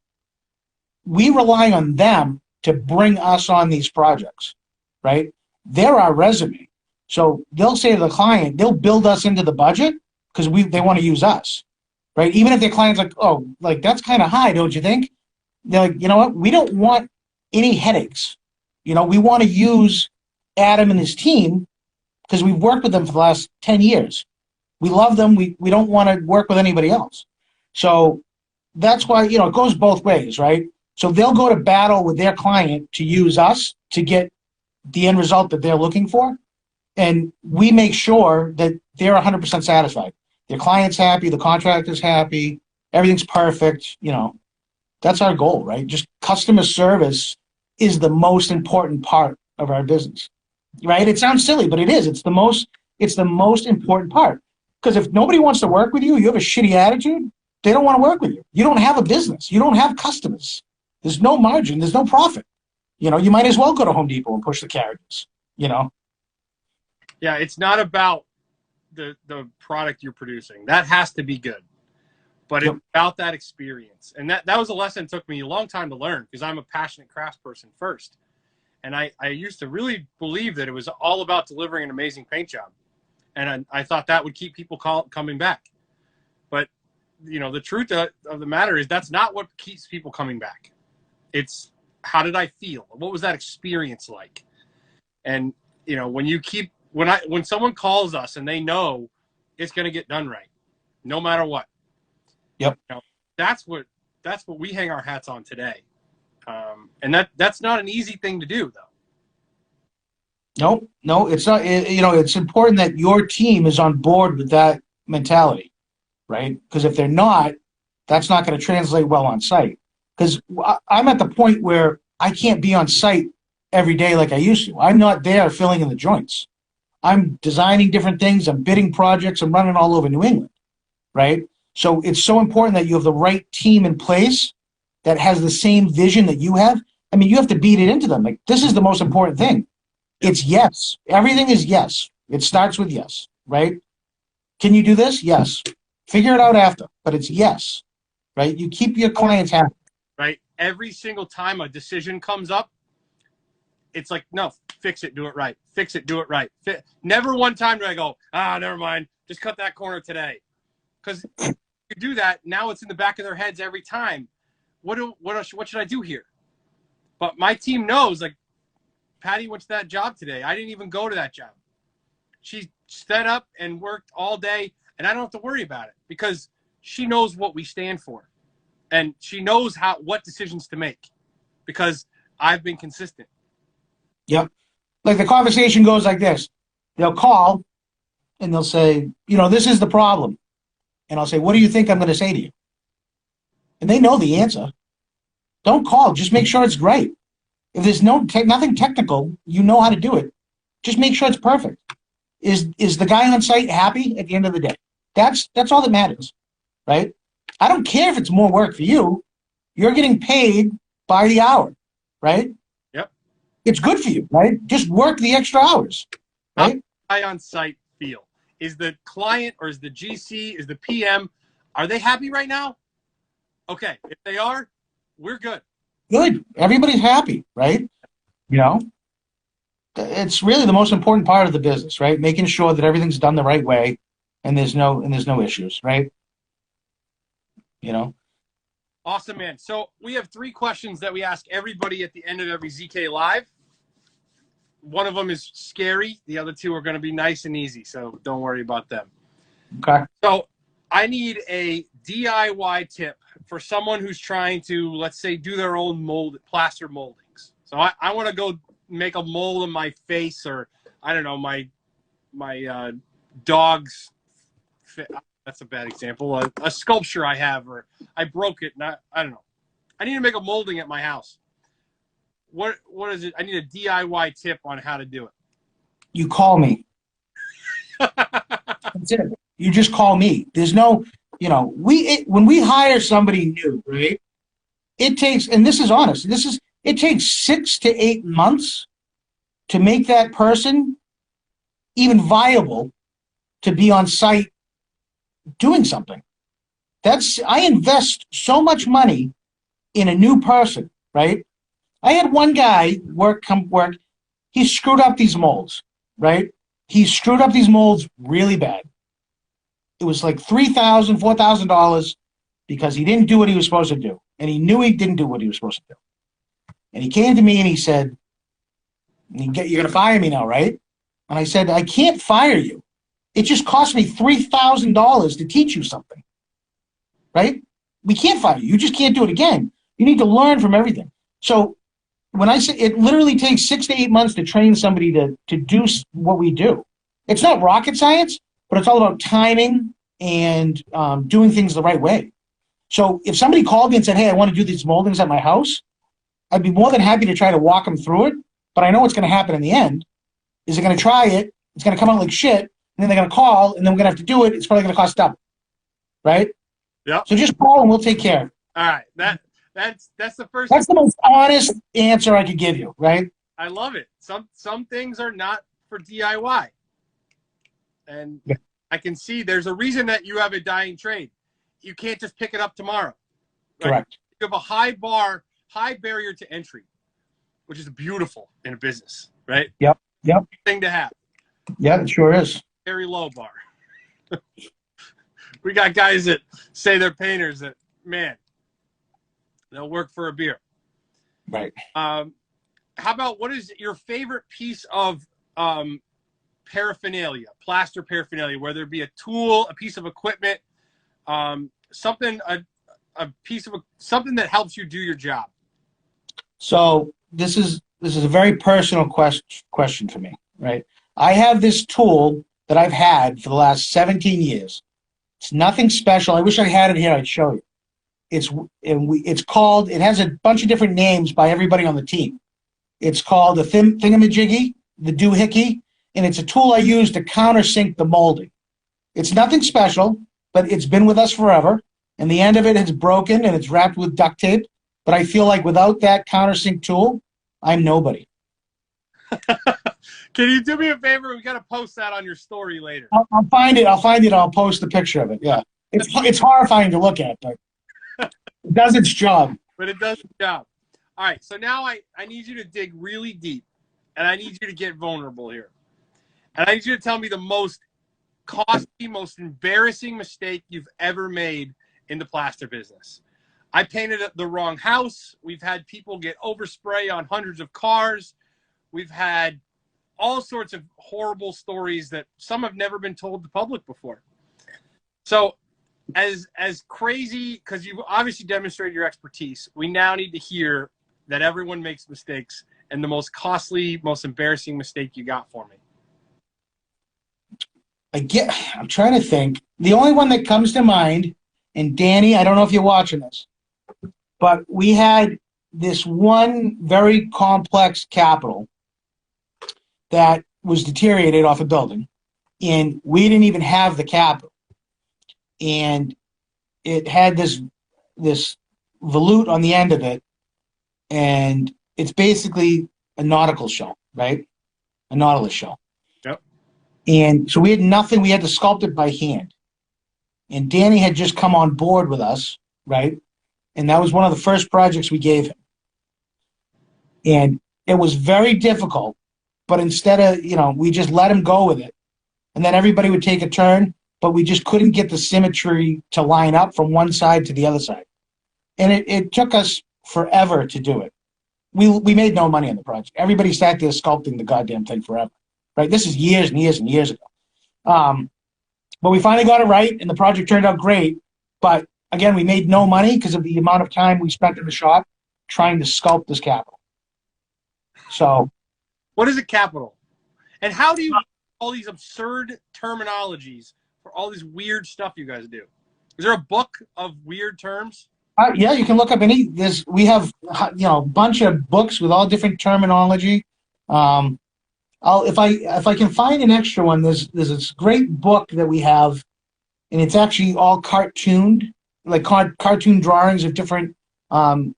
we rely on them to bring us on these projects, right? They're our resume. So they'll say to the client, they'll build us into the budget because they want to use us, right? Even if their client's like, oh, that's kind of high, don't you think? They're like, you know what? We don't want any headaches. We want to use Adam and his team because we've worked with them for the last 10 years. We love them. We don't want to work with anybody else. So that's why, it goes both ways, right? So they'll go to battle with their client to use us to get the end result that they're looking for. And we make sure that they're 100% satisfied. Their client's happy, the contractor's happy, everything's perfect, That's our goal, right? Just customer service is the most important part of our business, right? It sounds silly, but it is. It's the most important part. Because if nobody wants to work with you, you have a shitty attitude, they don't want to work with you. You don't have a business. You don't have customers. There's no margin. There's no profit. You might as well go to Home Depot and push the carriages, Yeah, it's not about the product you're producing. That has to be good. But it's about that experience. And that was a lesson that took me a long time to learn because I'm a passionate craftsperson first. And I used to really believe that it was all about delivering an amazing paint job. And I thought that would keep people coming back. But, the truth of the matter is that's not what keeps people coming back. It's how did I feel? What was that experience like? And, when someone calls us and they know it's going to get done right, no matter what.
Yep.
You know, that's what we hang our hats on today. And that's not an easy thing to do, though.
No, it's not. It's important that your team is on board with that mentality, right? Because if they're not, that's not going to translate well on site. Because I'm at the point where I can't be on site every day like I used to. I'm not there filling in the joints. I'm designing different things. I'm bidding projects. I'm running all over New England, right? So it's so important that you have the right team in place that has the same vision that you have. I mean, you have to beat it into them. Like, this is the most important thing. It's yes. Everything is yes. It starts with yes, right? Can you do this? Yes. Figure it out after, but it's yes, right? You keep your clients happy.
Right? Every single time a decision comes up, it's like, no, fix it, do it right. Fix it, do it right. Never one time do I go, never mind. Just cut that corner today. Because if you do that, now it's in the back of their heads every time. What should I do here? But my team knows, like, Patty went to that job today. I didn't even go to that job. She set up and worked all day, and I don't have to worry about it because she knows what we stand for. And she knows what decisions to make because I've been consistent.
Yep. Like, the conversation goes like this. They'll call and they'll say, this is the problem. And I'll say, what do you think I'm going to say to you? And they know the answer. Don't call. Just make sure it's right. If there's nothing technical, you know how to do it. Just make sure it's perfect. Is the guy on site happy at the end of the day? That's all that matters, right? I don't care if it's more work for you. You're getting paid by the hour, right?
Yep.
It's good for you, right? Just work the extra hours, right?
How does the guy on site feel? Is the client or is the GC, is the PM, are they happy right now? Okay. If they are, we're good.
Good. Everybody's happy, right? It's really the most important part of the business, right? Making sure that everything's done the right way and there's no issues, right?
Awesome, man. So we have 3 questions that we ask everybody at the end of every ZK Live. One of them is scary. The other 2 are going to be nice and easy, so don't worry about them.
Okay.
So I need a DIY tip for someone who's trying to, let's say, do their own plaster moldings. So I want to go make a mold of my face, or I don't know, my dog's. That's a bad example. A sculpture I have, or I broke it. I don't know. I need to make a molding at my house. What is it? I need a DIY tip on how to do it.
You call me. That's it. You just call me. There's no, when we hire somebody new, right? It takes, and this is honest, it takes 6 to 8 months to make that person even viable to be on site doing something. I invest so much money in a new person, right? I had one guy work. He screwed up these molds, right? He screwed up these molds really bad. It was like $3,000, $4,000 because he didn't do what he was supposed to do. And he knew he didn't do what he was supposed to do. And he came to me and he said, you're going to fire me now, right? And I said, I can't fire you. It just cost me $3,000 to teach you something, right? We can't fire you. You just can't do it again. You need to learn from everything. So when I say it literally takes 6 to 8 months to train somebody to do what we do. It's not rocket science, but it's all about timing and doing things the right way. So if somebody called me and said, hey, I want to do these moldings at my house, I'd be more than happy to try to walk them through it. But I know what's going to happen in the end is they're going to try it. It's going to come out like shit. And then they're going to call, and then we're going to have to do it. It's probably going to cost double. Right?
Yeah.
So just call and we'll take care of it.
All right. That's the first.
That's the most honest answer I could give you, right?
I love it. Some things are not for DIY. And yeah. I can see there's a reason that you have a dying trade. You can't just pick it up tomorrow. Right?
Correct.
You have a high barrier to entry, which is beautiful in a business, right?
Yep.
Thing to have.
Yeah, it sure is.
Very low bar. We got guys that say they're painters that, man, they'll work for a beer.
Right.
How about what is your favorite piece of paraphernalia, plaster paraphernalia, whether it be a tool, a piece of equipment, something that helps you do your job?
So this is a very personal question for me, right? I have this tool that I've had for the last 17 years. It's nothing special. I wish I had it here. I'd show you. It's called. It has a bunch of different names by everybody on the team. It's called the thingamajiggy, the doohickey, and it's a tool I use to countersink the molding. It's nothing special, but it's been with us forever. And the end of it is broken and it's wrapped with duct tape. But I feel like without that countersink tool, I'm nobody.
Can you do me a favor? We got to post that on your story later.
I'll find it. I'll post a picture of it. Yeah, it's horrifying to look at, but it does its job.
But it does its job. All right. So now I need you to dig really deep, and I need you to get vulnerable here, and I need you to tell me the most costly, most embarrassing mistake you've ever made in the plaster business. I painted the wrong house. We've had people get overspray on hundreds of cars. We've had all sorts of horrible stories that some have never been told the public before. So as crazy, because you've obviously demonstrated your expertise, we now need to hear that everyone makes mistakes, and the most costly, most embarrassing mistake you got for me.
I'm trying to think. The only one that comes to mind, and Danny, I don't know if you're watching this, but we had this one very complex capital that was deteriorated off a building, and we didn't even have the capital. And it had this volute on the end of it, and it's basically a nautical shell, right? A nautilus shell.
Yep.
And so we had nothing. We had to sculpt it by hand. And Danny had just come on board with us, right? And that was one of the first projects we gave him. And it was very difficult, but instead of, we just let him go with it. And then everybody would take a turn, but we just couldn't get the symmetry to line up from one side to the other side. And it took us forever to do it. We made no money on the project. Everybody sat there sculpting the goddamn thing forever, right? This is years and years and years ago. But we finally got it right, and the project turned out great. But again, we made no money because of the amount of time we spent in the shop trying to sculpt this capital. So,
what is a capital? And how do you all these absurd terminologies for all this weird stuff you guys do? Is there a book of weird terms?
Yeah, you can look up any. We have a bunch of books with all different terminology. If I can find an extra one, there's this great book that we have, and it's actually all cartooned, like cartoon drawings of different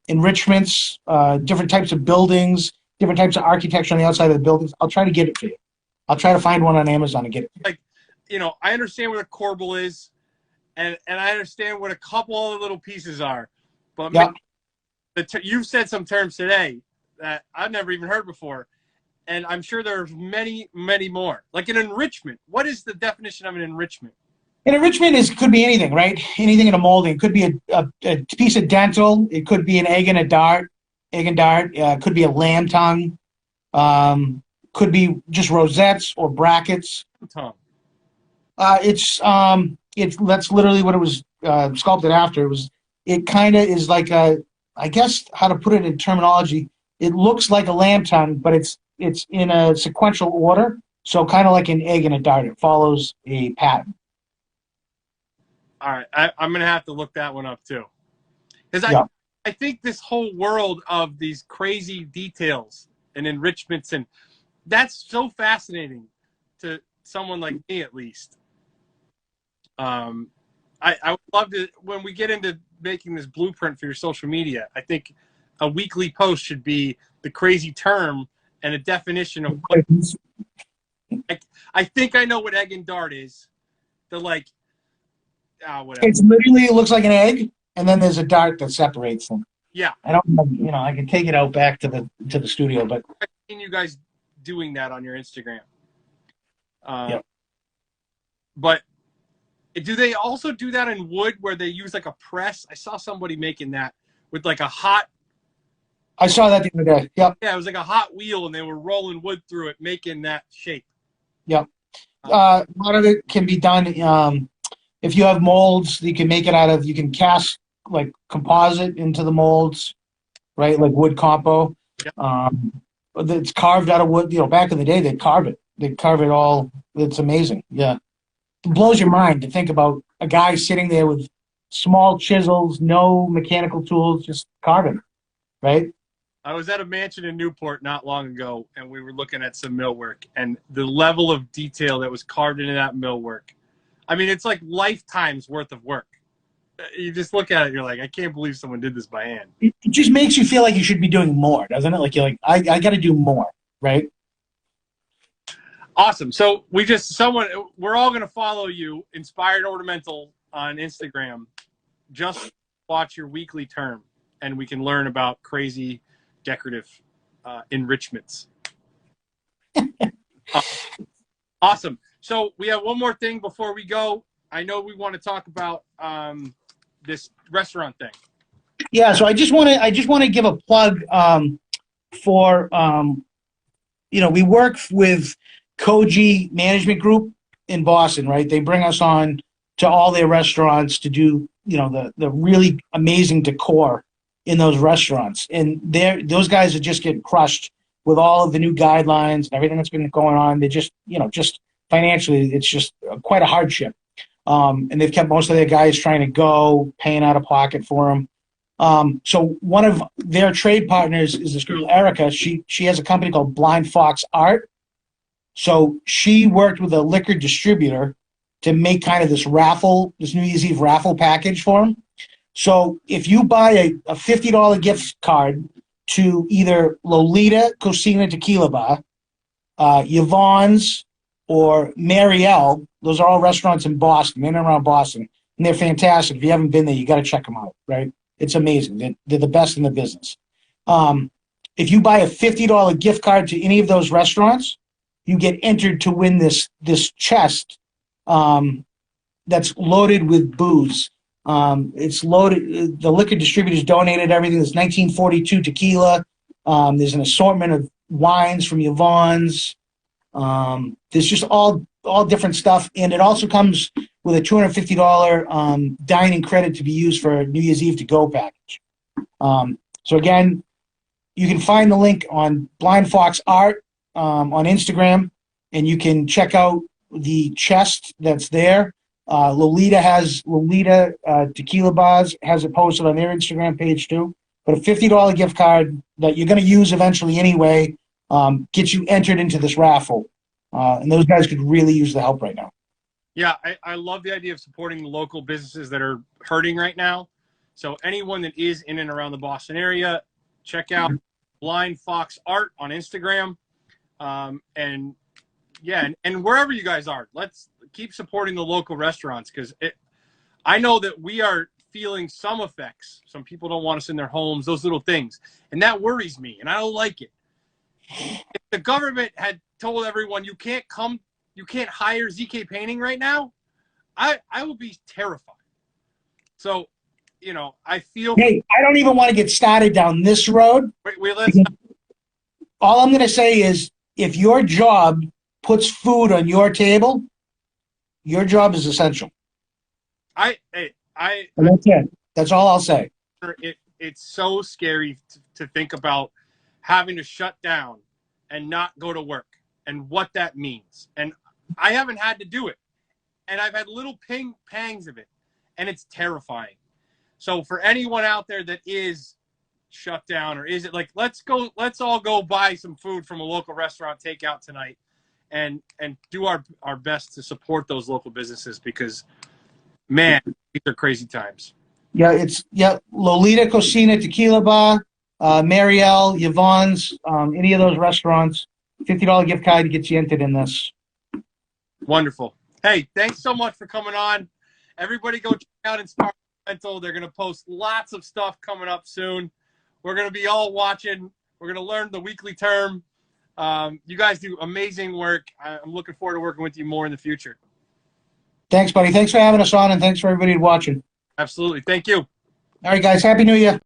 enrichments, different types of buildings, different types of architecture on the outside of the buildings. I'll try to get it for you. I'll try to find one on Amazon and get it for you.
Like, I understand what a corbel is, and I understand what a couple other little pieces are, but
yeah.
You've said some terms today that I've never even heard before. And I'm sure there's many, many more. Like an enrichment. What is the definition of an enrichment?
An enrichment could be anything, right? Anything in a molding. It could be a piece of dental. It could be an egg and dart. It could be a lamb tongue. Could be just rosettes or brackets.
Tongue.
That's literally what it was sculpted after. It kind of is like I guess how to put it in terminology. It looks like a lamb tongue, but it's in a sequential order, so kind of like an egg and a dart. It follows a pattern.
All right, I'm going to have to look that one up too. Because I think this whole world of these crazy details and enrichments, and that's so fascinating to someone like me at least. I would love to, when we get into making this blueprint for your social media, I think a weekly post should be the crazy term and a definition of what I think I know what egg and dart is. Whatever.
It's literally, it looks like an egg, and then there's a dart that separates them.
Yeah.
I don't, I can take it out back to the studio, but
I've seen you guys doing that on your Instagram.
Yeah.
But do they also do that in wood where they use like a press? I saw somebody making that with like a hot.
I saw that the other day. Yep.
Yeah, it was like a hot wheel, and they were rolling wood through it, making that shape.
Yep. a lot of it can be done. If you have molds, you can make it out of. You can cast like composite into the molds, right? Like wood compo.
Yep.
But it's carved out of wood. You know, back in the day, they'd carve it. They'd carve it all. It's amazing. Yeah, it blows your mind to think about a guy sitting there with small chisels, no mechanical tools, just carving, right?
I was at a mansion in Newport not long ago, and we were looking at some millwork, and the level of detail that was carved into that millwork. I mean, it's like lifetimes worth of work. You just look at it, you're like, I can't believe someone did this by hand.
It just makes you feel like you should be doing more, doesn't it? Like you're like, I got to do more, right?
Awesome. So we're all going to follow you, Inspired Ornamental, on Instagram. Just watch your weekly term, and we can learn about crazy decorative enrichments. Awesome. So we have one more thing before we go. I know we want to talk about this restaurant thing.
Yeah. So I just want to give a plug for we work with Koji Management Group in Boston, right? They bring us on to all their restaurants to do the really amazing decor in those restaurants, and those guys are just getting crushed with all of the new guidelines and everything that's been going on. They just financially, it's just quite a hardship. And they've kept most of their guys trying to go, paying out of pocket for them. So one of their trade partners is this girl, Erica. She has a company called Blind Fox Art. So she worked with a liquor distributor to make kind of this New Year's Eve raffle package for them. So if you buy a $50 gift card to either Lolita Cocina Tequila Bar, Yvonne's, or Marielle, those are all restaurants in Boston, in and around Boston, and they're fantastic. If you haven't been there, you got to check them out, right? It's amazing. They're the best in the business. If you buy a $50 gift card to any of those restaurants, you get entered to win this chest that's loaded with booze. It's loaded. The liquor distributors donated everything. There's 1942 tequila. There's an assortment of wines from Yvonne's. There's just all different stuff, and it also comes with a $250 dining credit to be used for New Year's Eve to go package. So again, you can find the link on Blind Fox Art on Instagram, and you can check out the chest that's there. Lolita Tequila Bars has it posted on their Instagram page too. But a $50 gift card that you're going to use eventually anyway gets you entered into this raffle. And those guys could really use the help right now.
Yeah, I love the idea of supporting the local businesses that are hurting right now. So anyone that is in and around the Boston area, check out Blind Fox Art on Instagram. And wherever you guys are, let's keep supporting the local restaurants, because I know that we are feeling some effects. Some people don't want us in their homes, those little things. And that worries me, and I don't like it. If the government had told everyone you can't hire ZK Painting right now, I would be terrified. So, I feel...
Hey, I don't even want to get started down this road.
Let's...
All I'm going to say is, if your job puts food on your table, your job is essential. That's it. That's all I'll say.
It's so scary to think about having to shut down and not go to work and what that means. And I haven't had to do it. And I've had little pangs of it. And it's terrifying. So for anyone out there that is shut down, or is it like, let's all go buy some food from a local restaurant, takeout tonight, and do our best to support those local businesses, because, man, these are crazy times.
Yeah, Lolita Cocina Tequila Bar, Marielle, Yvonne's, any of those restaurants, $50 gift card gets you entered in this.
Wonderful. Hey, thanks so much for coming on. Everybody go check out Inspired Ornamental. They're going to post lots of stuff coming up soon. We're going to be all watching. We're going to learn the weekly term. You guys do amazing work. I'm looking forward to working with you more in the future.
Thanks, buddy. Thanks for having us on, and thanks for everybody watching.
Absolutely. Thank you.
All right, guys. Happy New Year.